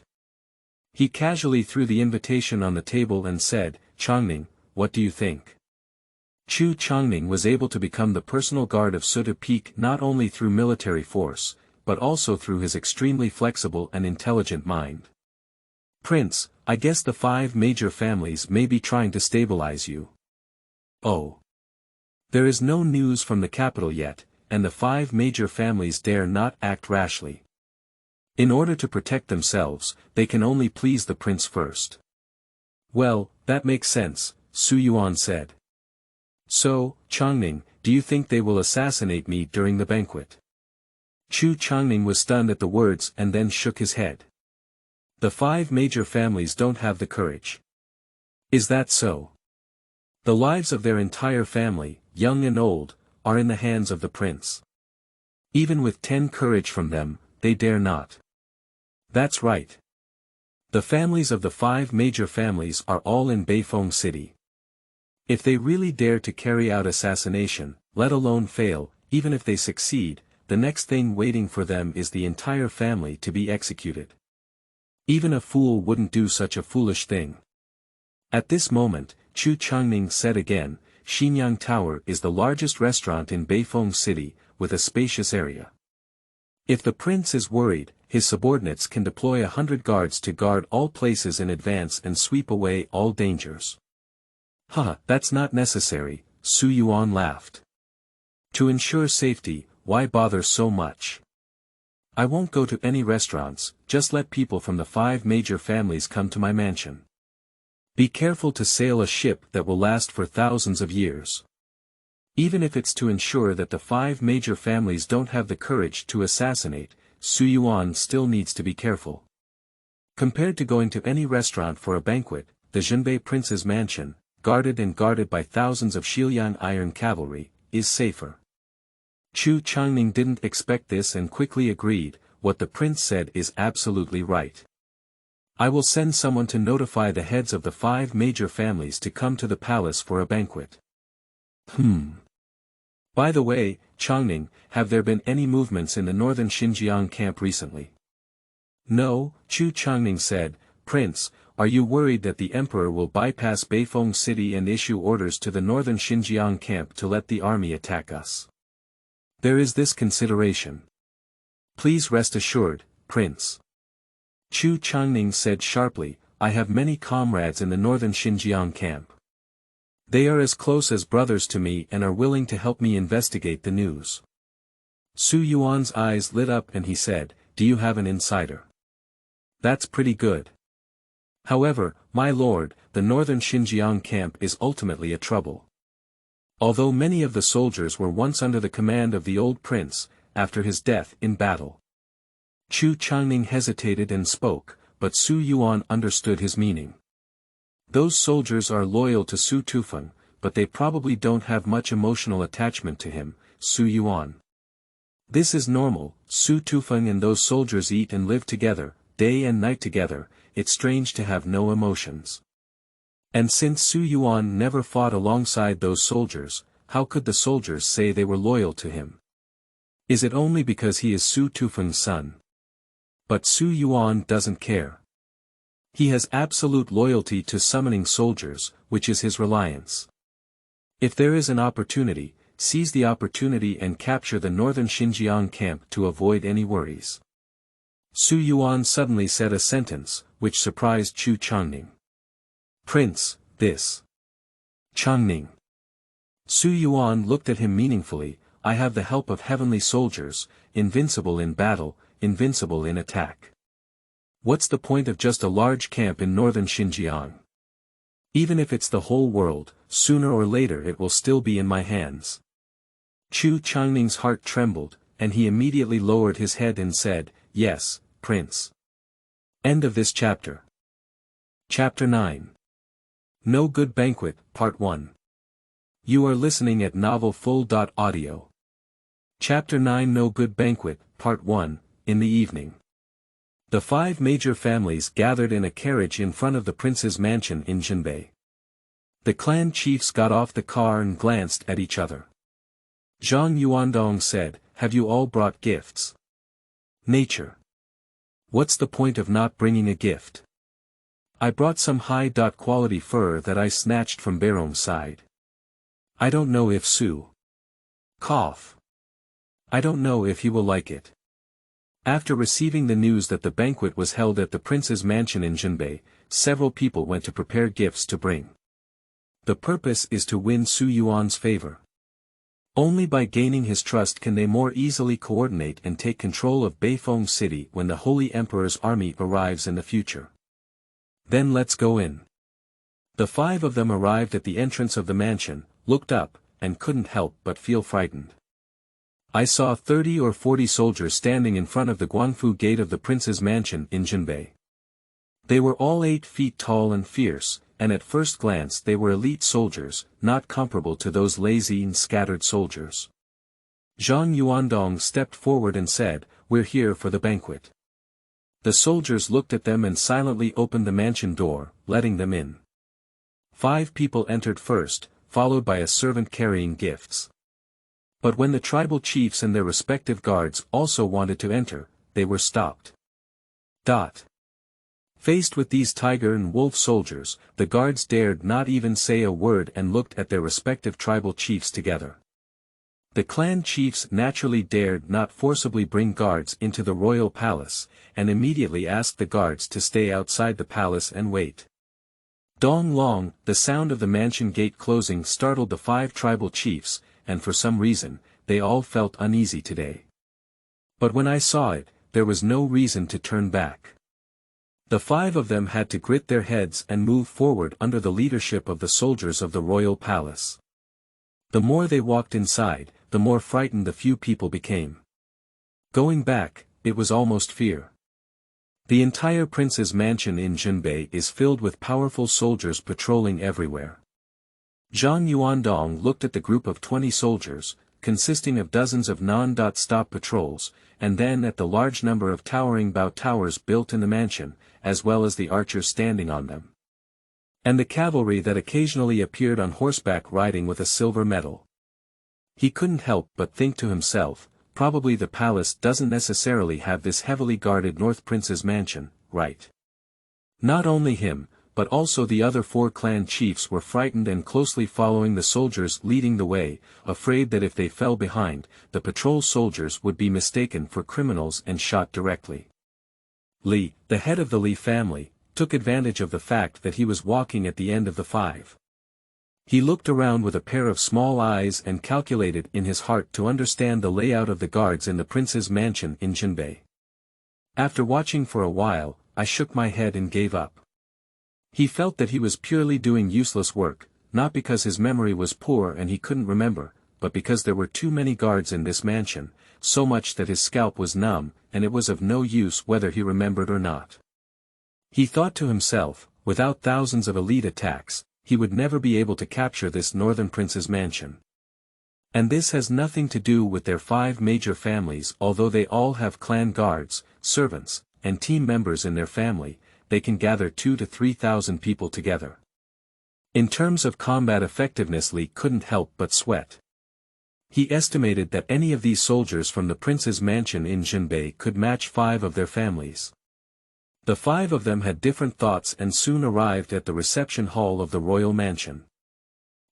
He casually threw the invitation on the table and said, Changning, what do you think? Chu Changning was able to become the personal guard of Suta Peak not only through military force, but also through his extremely flexible and intelligent mind. Prince, I guess the 5 major families may be trying to stabilize you. Oh. There is no news from the capital yet, and the 5 major families dare not act rashly. In order to protect themselves, they can only please the prince first. Well, that makes sense, Su Yuan said. So, Changning, do you think they will assassinate me during the banquet? Chu Changning was stunned at the words and then shook his head. The 5 major families don't have the courage. Is that so? The lives of their entire family, young and old, are in the hands of the prince. Even with 10 courage from them, they dare not. That's right. The families of the 5 major families are all in Beifeng City. If they really dare to carry out assassination, let alone fail, even if they succeed, the next thing waiting for them is the entire family to be executed. Even a fool wouldn't do such a foolish thing. At this moment, Chu Changning said again, Xiliang Tower is the largest restaurant in Beifeng City, with a spacious area. If the prince is worried, his subordinates can deploy 100 guards to guard all places in advance and sweep away all dangers. Haha, that's not necessary, Su Yuan laughed. To ensure safety, why bother so much? I won't go to any restaurants, just let people from the 5 major families come to my mansion. Be careful to sail a ship that will last for thousands of years. Even if it's to ensure that the 5 major families don't have the courage to assassinate, Su Yuan still needs to be careful. Compared to going to any restaurant for a banquet, the Zhenbei prince's mansion, guarded by thousands of Xiliang iron cavalry, is safer. Chu Changning didn't expect this and quickly agreed, what the prince said is absolutely right. I will send someone to notify the heads of the 5 major families to come to the palace for a banquet. By the way, Changning, have there been any movements in the northern Xinjiang camp recently? No, Chu Changning said, Prince, are you worried that the emperor will bypass Beifeng City and issue orders to the northern Xinjiang camp to let the army attack us? There is this consideration. Please rest assured, Prince. Chu Changning said sharply, I have many comrades in the northern Xinjiang camp. They are as close as brothers to me and are willing to help me investigate the news. Su Yuan's eyes lit up and he said, do you have an insider? That's pretty good. However, my lord, the northern Xinjiang camp is ultimately a trouble. Although many of the soldiers were once under the command of the old prince, after his death in battle. Chu Changning hesitated and spoke, but Su Yuan understood his meaning. Those soldiers are loyal to Su Tufeng, but they probably don't have much emotional attachment to him, Su Yuan. This is normal, Su Tufeng and those soldiers eat and live together, day and night together, it's strange to have no emotions. And since Su Yuan never fought alongside those soldiers, how could the soldiers say they were loyal to him? Is it only because he is Su Tufeng's son? But Su Yuan doesn't care. He has absolute loyalty to summoning soldiers, which is his reliance. If there is an opportunity, seize the opportunity and capture the northern Xinjiang camp to avoid any worries. Su Yuan suddenly said a sentence, which surprised Chu Changning. Prince, this. Changning. Su Yuan looked at him meaningfully, I have the help of heavenly soldiers, invincible in battle, invincible in attack. What's the point of just a large camp in northern Xinjiang? Even if it's the whole world, sooner or later it will still be in my hands. Chu Changning's heart trembled, and he immediately lowered his head and said, Yes, Prince. End of this chapter. Chapter 9. No Good Banquet, Part 1. You are listening at novelfull.audio. Chapter 9 No Good Banquet, Part 1, in the evening. The 5 major families gathered in a carriage in front of the prince's mansion in Zhenbei. The clan chiefs got off the car and glanced at each other. Zhang Yuandong said, Have you all brought gifts? Nature. What's the point of not bringing a gift? I brought some high-quality fur that I snatched from Baron's side. I don't know if Su. Cough. I don't know if he will like it. After receiving the news that the banquet was held at the prince's mansion in Jinbei, several people went to prepare gifts to bring. The purpose is to win Su Yuan's favor. Only by gaining his trust can they more easily coordinate and take control of Beifeng City when the Holy Emperor's army arrives in the future. Then let's go in. The 5 of them arrived at the entrance of the mansion, looked up, and couldn't help but feel frightened. I saw 30 or 40 soldiers standing in front of the Guangfu gate of the prince's mansion in Jinbei. They were all 8 feet tall and fierce, and at first glance they were elite soldiers, not comparable to those lazy and scattered soldiers. Zhang Yuandong stepped forward and said, "We're here for the banquet." The soldiers looked at them and silently opened the mansion door, letting them in. 5 people entered first, followed by a servant carrying gifts. But when the tribal chiefs and their respective guards also wanted to enter, they were stopped. Faced with these tiger and wolf soldiers, the guards dared not even say a word and looked at their respective tribal chiefs together. The clan chiefs naturally dared not forcibly bring guards into the royal palace, and immediately asked the guards to stay outside the palace and wait. Dong Long, the sound of the mansion gate closing startled the 5 tribal chiefs, and for some reason, they all felt uneasy today. But when I saw it, there was no reason to turn back. The 5 of them had to grit their heads and move forward under the leadership of the soldiers of the royal palace. The more they walked inside, the more frightened the few people became. Going back, it was almost fear. The entire prince's mansion in Jinbei is filled with powerful soldiers patrolling everywhere. Zhang Yuandong looked at the group of 20 soldiers, consisting of dozens of non-stop patrols, and then at the large number of towering bow towers built in the mansion, as well as the archers standing on them. And the cavalry that occasionally appeared on horseback riding with a silver medal. He couldn't help but think to himself, probably the palace doesn't necessarily have this heavily guarded North Prince's mansion, right? Not only him, but also the other 4 clan chiefs were frightened and closely following the soldiers leading the way, afraid that if they fell behind, the patrol soldiers would be mistaken for criminals and shot directly. Li, the head of the Li family, took advantage of the fact that he was walking at the end of the 5. He looked around with a pair of small eyes and calculated in his heart to understand the layout of the guards in the prince's mansion in Jinbei. After watching for a while, I shook my head and gave up. He felt that he was purely doing useless work, not because his memory was poor and he couldn't remember, but because there were too many guards in this mansion, so much that his scalp was numb, and it was of no use whether he remembered or not. He thought to himself, without thousands of elite attacks, he would never be able to capture this northern prince's mansion. And this has nothing to do with their 5 major families. Although they all have clan guards, servants, and team members in their family, they can gather 2,000 to 3,000 people together. In terms of combat effectiveness, Li couldn't help but sweat. He estimated that any of these soldiers from the prince's mansion in Jinbei could match 5 of their families. The 5 of them had different thoughts and soon arrived at the reception hall of the royal mansion.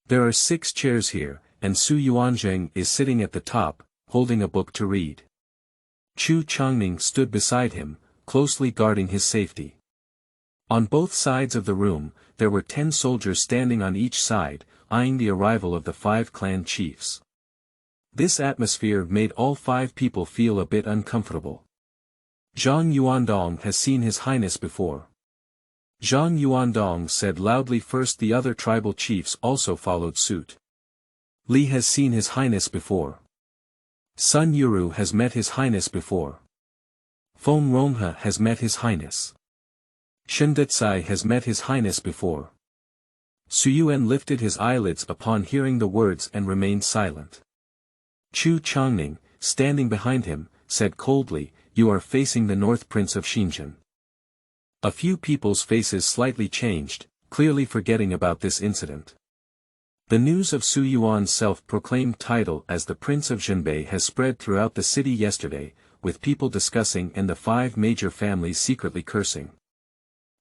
There are 6 chairs here, and Su Yuanzheng is sitting at the top, holding a book to read. Chu Changning stood beside him, closely guarding his safety. On both sides of the room, there were 10 soldiers standing on each side, eyeing the arrival of the 5 clan chiefs. This atmosphere made all 5 people feel a bit uncomfortable. Zhang Yuandong has seen His Highness before. Zhang Yuandong said loudly. First the other tribal chiefs also followed suit. Li has seen His Highness before. Sun Yuru has met His Highness before. Feng Ronghe has met His Highness. Shendetzai has met His Highness before. Su Yuan lifted his eyelids upon hearing the words and remained silent. Chu Changning, standing behind him, said coldly, "You are facing the North Prince of Xinjiang." A few people's faces slightly changed, clearly forgetting about this incident. The news of Su Yuan's self-proclaimed title as the Prince of Jinbei has spread throughout the city yesterday, with people discussing and the 5 major families secretly cursing.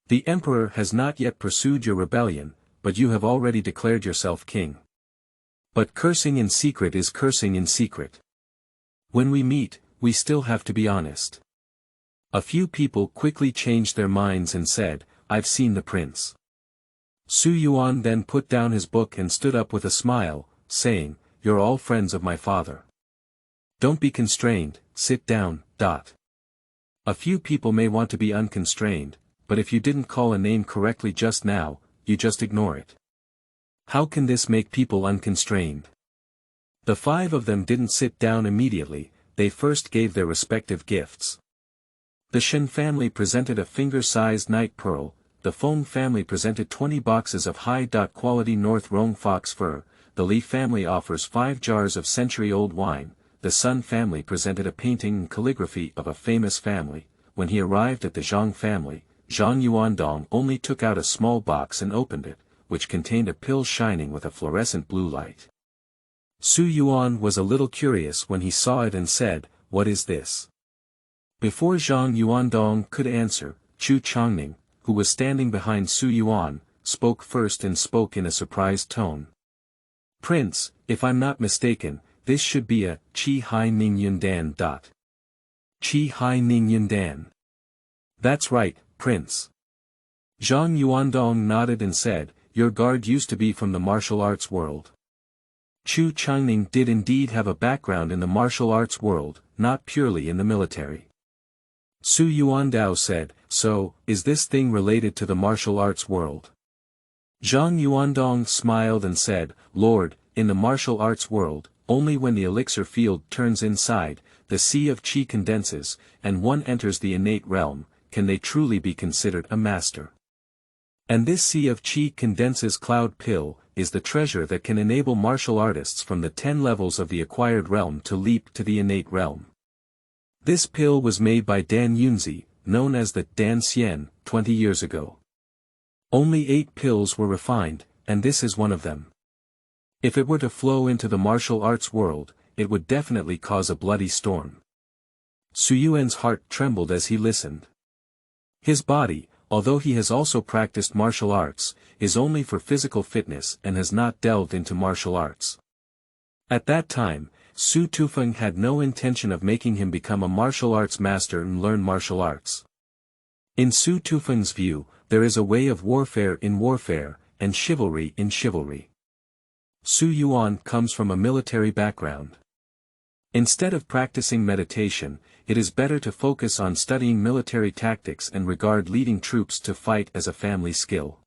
The emperor has not yet pursued your rebellion, but you have already declared yourself king. But cursing in secret is cursing in secret. When we meet, we still have to be honest. A few people quickly changed their minds and said, I've seen the prince. Su Yuan then put down his book and stood up with a smile, saying, You're all friends of my father. Don't be constrained, sit down. A few people may want to be unconstrained, but if you didn't call a name correctly just now, you just ignore it. How can this make people unconstrained? The 5 of them didn't sit down immediately, they first gave their respective gifts. The Shen family presented a finger-sized night pearl, the Feng family presented 20 boxes of high-quality North Rhone fox fur, the Li family offers 5 jars of century-old wine, the Sun family presented a painting and calligraphy of a famous family. When he arrived at the Zhang family, Zhang Yuandong only took out a small box and opened it, which contained a pill shining with a fluorescent blue light. Su Yuan was a little curious when he saw it and said, What is this? Before Zhang Yuandong could answer, Chu Changning, who was standing behind Su Yuan, spoke first and spoke in a surprised tone. Prince, if I'm not mistaken, this should be a Qi Hai Ning Yundan. Qi Hai Ning Yundan. That's right, Prince. Zhang Yuandong nodded and said, Your guard used to be from the martial arts world. Chu Changning did indeed have a background in the martial arts world, not purely in the military. Su Yuandao said, So, is this thing related to the martial arts world? Zhang Yuandong smiled and said, Lord, in the martial arts world, only when the elixir field turns inside, the sea of qi condenses, and one enters the innate realm, can they truly be considered a master. And this sea of qi condenses cloud pill, is the treasure that can enable martial artists from the 10 levels of the acquired realm to leap to the innate realm. This pill was made by Dan Yunzi, known as the Dan Xian, 20 years ago. Only 8 pills were refined, and this is one of them. If it were to flow into the martial arts world, it would definitely cause a bloody storm. Su Yuan's heart trembled as he listened. His body, although he has also practiced martial arts, is only for physical fitness and has not delved into martial arts. At that time, Su Tufeng had no intention of making him become a martial arts master and learn martial arts. In Su Tufeng's view, there is a way of warfare in warfare, and chivalry in chivalry. Su Yuan comes from a military background. Instead of practicing meditation, it is better to focus on studying military tactics and regard leading troops to fight as a family skill.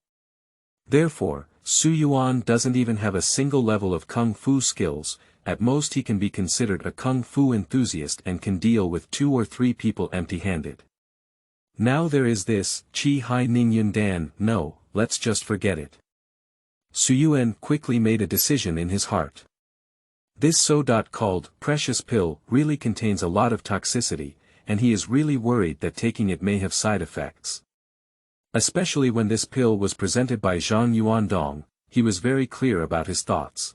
Therefore, Su Yuan doesn't even have a single level of kung fu skills, at most he can be considered a kung fu enthusiast and can deal with 2 or 3 people empty-handed. Now there is this, Qi Hai Ning Yundan, no, let's just forget it. Su Yuan quickly made a decision in his heart. This so-called precious pill really contains a lot of toxicity, and he is really worried that taking it may have side effects. Especially when this pill was presented by Zhang Yuandong, he was very clear about his thoughts.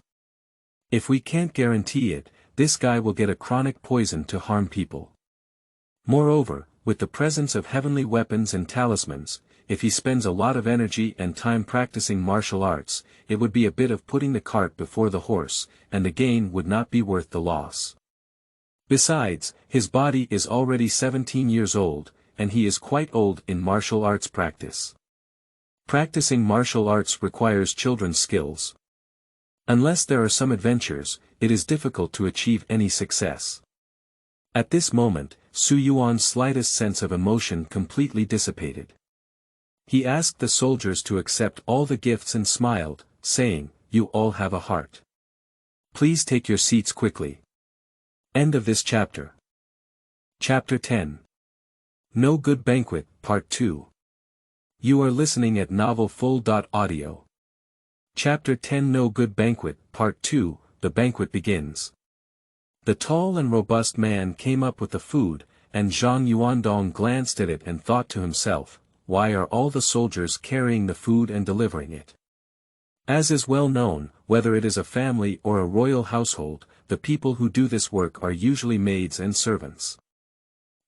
If we can't guarantee it, this guy will get a chronic poison to harm people. Moreover, with the presence of heavenly weapons and talismans, if he spends a lot of energy and time practicing martial arts, it would be a bit of putting the cart before the horse, and the gain would not be worth the loss. Besides, his body is already 17 years old, and he is quite old in martial arts practice. Practicing martial arts requires children's skills. Unless there are some adventures, it is difficult to achieve any success. At this moment, Su Yuan's slightest sense of emotion completely dissipated. He asked the soldiers to accept all the gifts and smiled, saying, You all have a heart. Please take your seats quickly. End of this chapter. Chapter 10. No Good Banquet, Part 2. You are listening at novelfull.audio. Chapter 10 No Good Banquet, Part 2, The Banquet Begins. The tall and robust man came up with the food, and Zhang Yuandong glanced at it and thought to himself, Why are all the soldiers carrying the food and delivering it? As is well known, whether it is a family or a royal household, the people who do this work are usually maids and servants.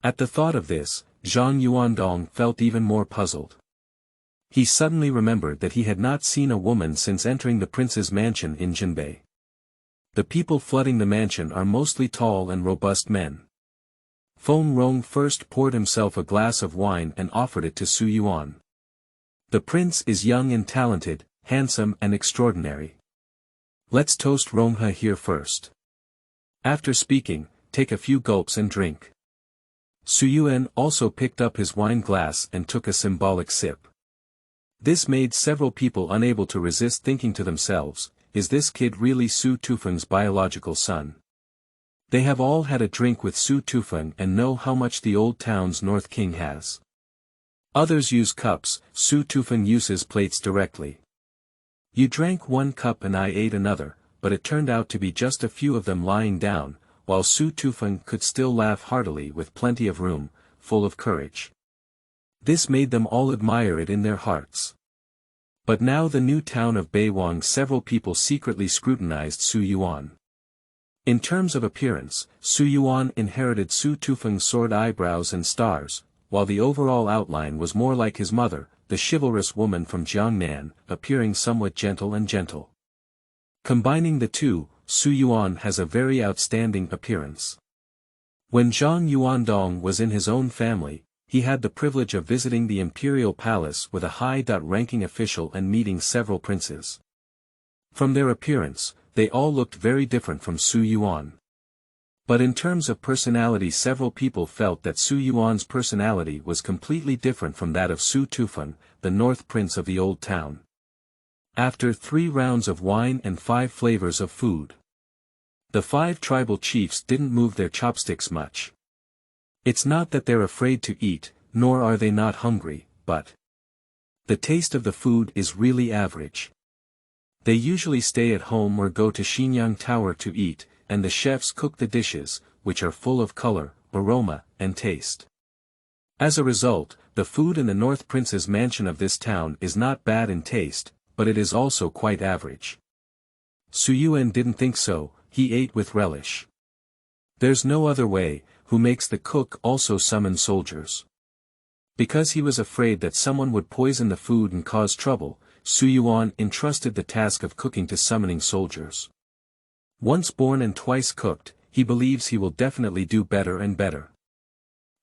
At the thought of this, Zhang Yuandong felt even more puzzled. He suddenly remembered that he had not seen a woman since entering the prince's mansion in Jinbei. The people flooding the mansion are mostly tall and robust men. Feng Rong first poured himself a glass of wine and offered it to Su Yuan. The prince is young and talented, handsome and extraordinary. Let's toast Ronghe here first. After speaking, take a few gulps and drink. Su Yuan also picked up his wine glass and took a symbolic sip. This made several people unable to resist thinking to themselves, is this kid really Su Tufeng's biological son? They have all had a drink with Su Tufeng and know how much the old town's North King has. Others use cups, Su Tufeng uses plates directly. You drank one cup and I ate another, but it turned out to be just a few of them lying down, while Su Tufeng could still laugh heartily with plenty of room, full of courage. This made them all admire it in their hearts. But now the new town of Beiwang, several people secretly scrutinized Su Yuan. In terms of appearance, Su Yuan inherited Su Tufeng's sword eyebrows and stars, while the overall outline was more like his mother, the chivalrous woman from Jiangnan, appearing somewhat gentle and gentle. Combining the two, Su Yuan has a very outstanding appearance. When Zhang Yuandong was in his own family, he had the privilege of visiting the imperial palace with a high-ranking official and meeting several princes. From their appearance, they all looked very different from Su Yuan. But in terms of personality, several people felt that Su Yuan's personality was completely different from that of Su Tufeng, the North Prince of the old town. After 3 rounds of wine and 5 flavors of food, the 5 tribal chiefs didn't move their chopsticks much. It's not that they're afraid to eat, nor are they not hungry, but the taste of the food is really average. They usually stay at home or go to Xiliang Tower to eat, and the chefs cook the dishes, which are full of color, aroma, and taste. As a result, the food in the North Prince's mansion of this town is not bad in taste, but it is also quite average. Su Yuan didn't think so, he ate with relish. There's no other way, who makes the cook also summon soldiers. Because he was afraid that someone would poison the food and cause trouble, Su Yuan entrusted the task of cooking to summoning soldiers. Once born and twice cooked, he believes he will definitely do better and better.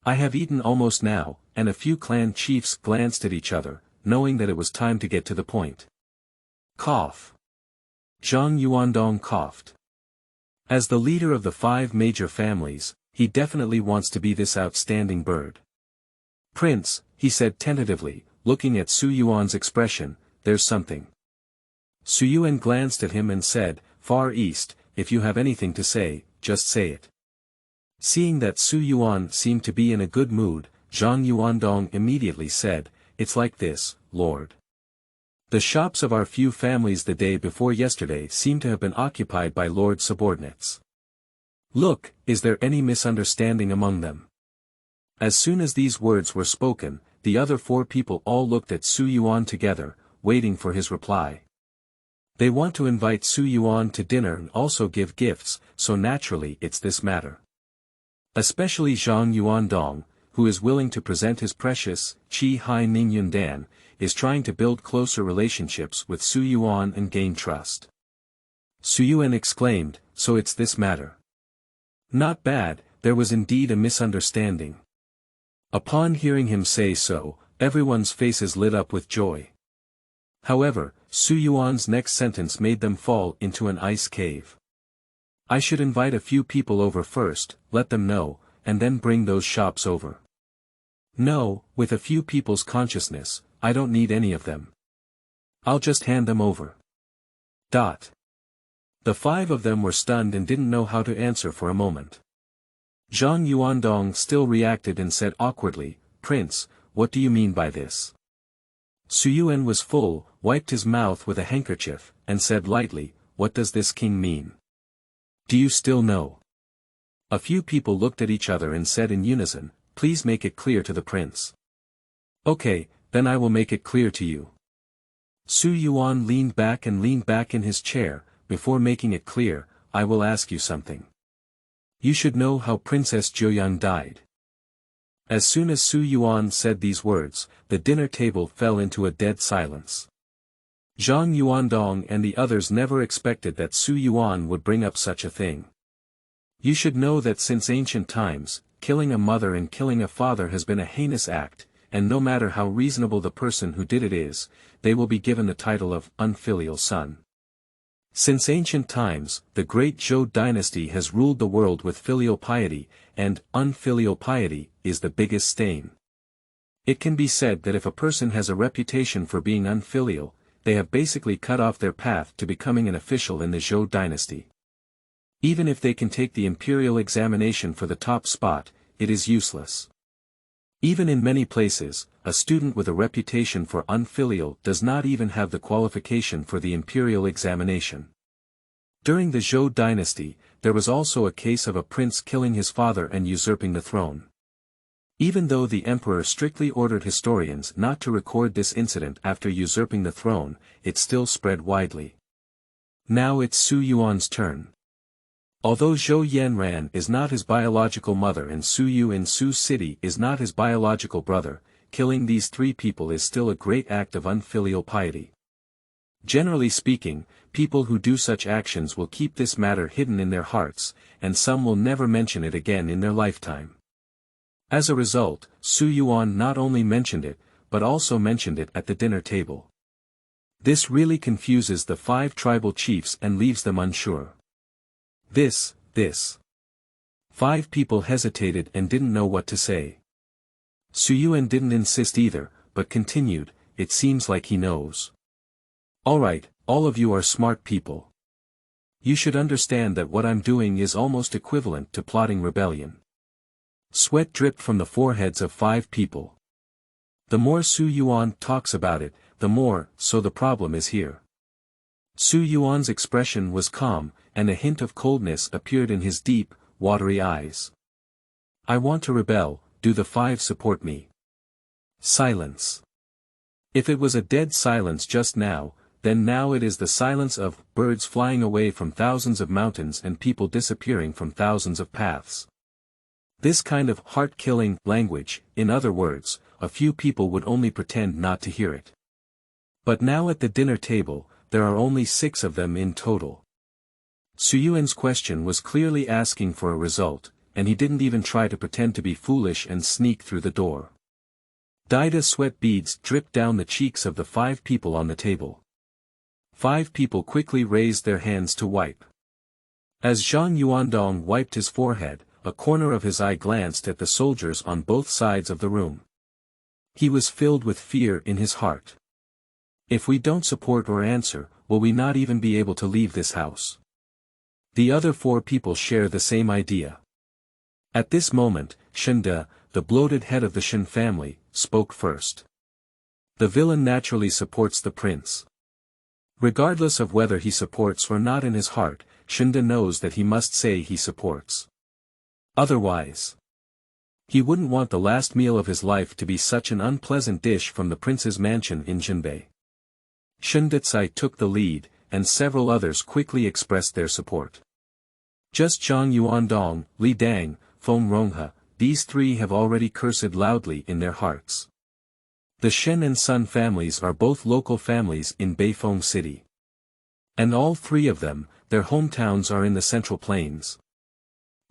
I have eaten almost now, and a few clan chiefs glanced at each other, knowing that it was time to get to the point. Cough. Zhang Yuandong coughed. As the leader of the 5 major families, he definitely wants to be this outstanding bird. Prince, he said tentatively, looking at Su Yuan's expression, there's something. Su Yuan glanced at him and said, Far East, if you have anything to say, just say it. Seeing that Su Yuan seemed to be in a good mood, Zhang Yuandong immediately said, It's like this, Lord. The shops of our few families the day before yesterday seem to have been occupied by Lord subordinates. Look, is there any misunderstanding among them? As soon as these words were spoken, the other 4 people all looked at Su Yuan together, waiting for his reply. They want to invite Su Yuan to dinner and also give gifts, so naturally it's this matter. Especially Zhang Yuandong, who is willing to present his precious, Qi Hai Ning Yundan, is trying to build closer relationships with Su Yuan and gain trust. Su Yuan exclaimed, so it's this matter. Not bad, there was indeed a misunderstanding. Upon hearing him say so, everyone's faces lit up with joy. However, Su Yuan's next sentence made them fall into an ice cave. I should invite a few people over first, let them know, and then bring those shops over. No, with a few people's consciousness, I don't need any of them. I'll just hand them over. The 5 of them were stunned and didn't know how to answer for a moment. Zhang Yuandong still reacted and said awkwardly, Prince, what do you mean by this? Su Yuan was full, wiped his mouth with a handkerchief, and said lightly, what does this king mean? Do you still know? A few people looked at each other and said in unison, please make it clear to the prince. Okay, then I will make it clear to you. Su Yuan leaned back in his chair, before making it clear, I will ask you something. You should know how Princess Zhiyang died. As soon as Su Yuan said these words, the dinner table fell into a dead silence. Zhang Yuandong and the others never expected that Su Yuan would bring up such a thing. You should know that since ancient times, killing a mother and killing a father has been a heinous act, and no matter how reasonable the person who did it is, they will be given the title of unfilial son. Since ancient times, the great Zhou dynasty has ruled the world with filial piety, and unfilial piety is the biggest stain. It can be said that if a person has a reputation for being unfilial, they have basically cut off their path to becoming an official in the Zhou dynasty. Even if they can take the imperial examination for the top spot, it is useless. Even in many places, a student with a reputation for unfilial does not even have the qualification for the imperial examination. During the Zhou dynasty, there was also a case of a prince killing his father and usurping the throne. Even though the emperor strictly ordered historians not to record this incident after usurping the throne, it still spread widely. Now it's Su Yuan's turn. Although Zhou Yanran is not his biological mother and Su Yu in Su City is not his biological brother, killing these three people is still a great act of unfilial piety. Generally speaking, people who do such actions will keep this matter hidden in their hearts, and some will never mention it again in their lifetime. As a result, Su Yuan not only mentioned it, but also mentioned it at the dinner table. This really confuses the 5 tribal chiefs and leaves them unsure. This. 5 people hesitated and didn't know what to say. Su Yuan didn't insist either, but continued, it seems like he knows. Alright, all of you are smart people. You should understand that what I'm doing is almost equivalent to plotting rebellion. Sweat dripped from the foreheads of 5 people. The more Su Yuan talks about it, the more, so the problem is here. Su Yuan's expression was calm, and a hint of coldness appeared in his deep, watery eyes. I want to rebel, do the 5 support me? Silence. If it was a dead silence just now, then now it is the silence of birds flying away from thousands of mountains and people disappearing from thousands of paths. This kind of heart-killing language, in other words, a few people would only pretend not to hear it. But now at the dinner table, there are only 6 of them in total. Su Yuan's question was clearly asking for a result, and he didn't even try to pretend to be foolish and sneak through the door. Dyed sweat beads dripped down the cheeks of the 5 people on the table. 5 people quickly raised their hands to wipe. As Zhang Yuandong wiped his forehead, a corner of his eye glanced at the soldiers on both sides of the room. He was filled with fear in his heart. If we don't support or answer, will we not even be able to leave this house? The other 4 people share the same idea. At this moment, Shende, the bloated head of the Shen family, spoke first. The villain naturally supports the prince. Regardless of whether he supports or not in his heart, Shende knows that he must say he supports. Otherwise, he wouldn't want the last meal of his life to be such an unpleasant dish from the prince's mansion in Jinbei. Shundetsai took the lead, and several others quickly expressed their support. Just Zhang Yuandong, Li Dang, Feng Ronghe, these 3 have already cursed loudly in their hearts. The Shen and Sun families are both local families in Beifeng City. And all 3 of them, their hometowns are in the Central Plains.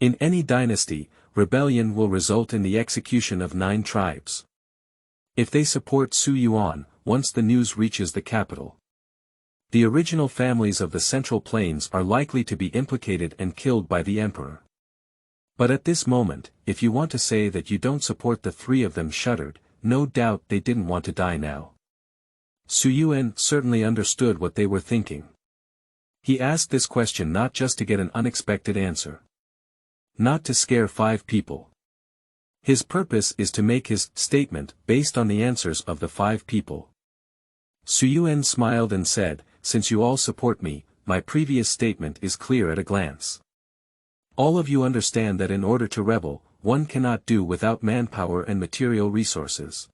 In any dynasty, rebellion will result in the execution of 9 tribes. If they support Su Yuan, once the news reaches the capital, the original families of the Central Plains are likely to be implicated and killed by the emperor. But at this moment, if you want to say that you don't support the 3 of them shuddered, no doubt they didn't want to die now. Su Yuan certainly understood what they were thinking. He asked this question not just to get an unexpected answer. Not to scare 5 people. His purpose is to make his statement based on the answers of the 5 people. Su Yuan smiled and said, since you all support me, my previous statement is clear at a glance. All of you understand that in order to rebel, one cannot do without manpower and material resources.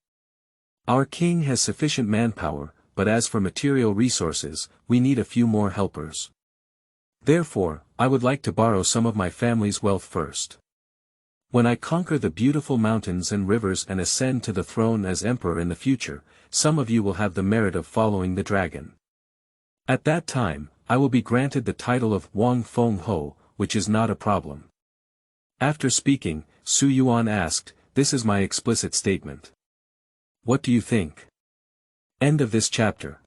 Our king has sufficient manpower, but as for material resources, we need a few more helpers. Therefore, I would like to borrow some of my family's wealth first. When I conquer the beautiful mountains and rivers and ascend to the throne as emperor in the future, some of you will have the merit of following the dragon. At that time, I will be granted the title of Wang Feng Ho, which is not a problem. After speaking, Su Yuan asked, "This is my explicit statement. What do you think?" End of this chapter.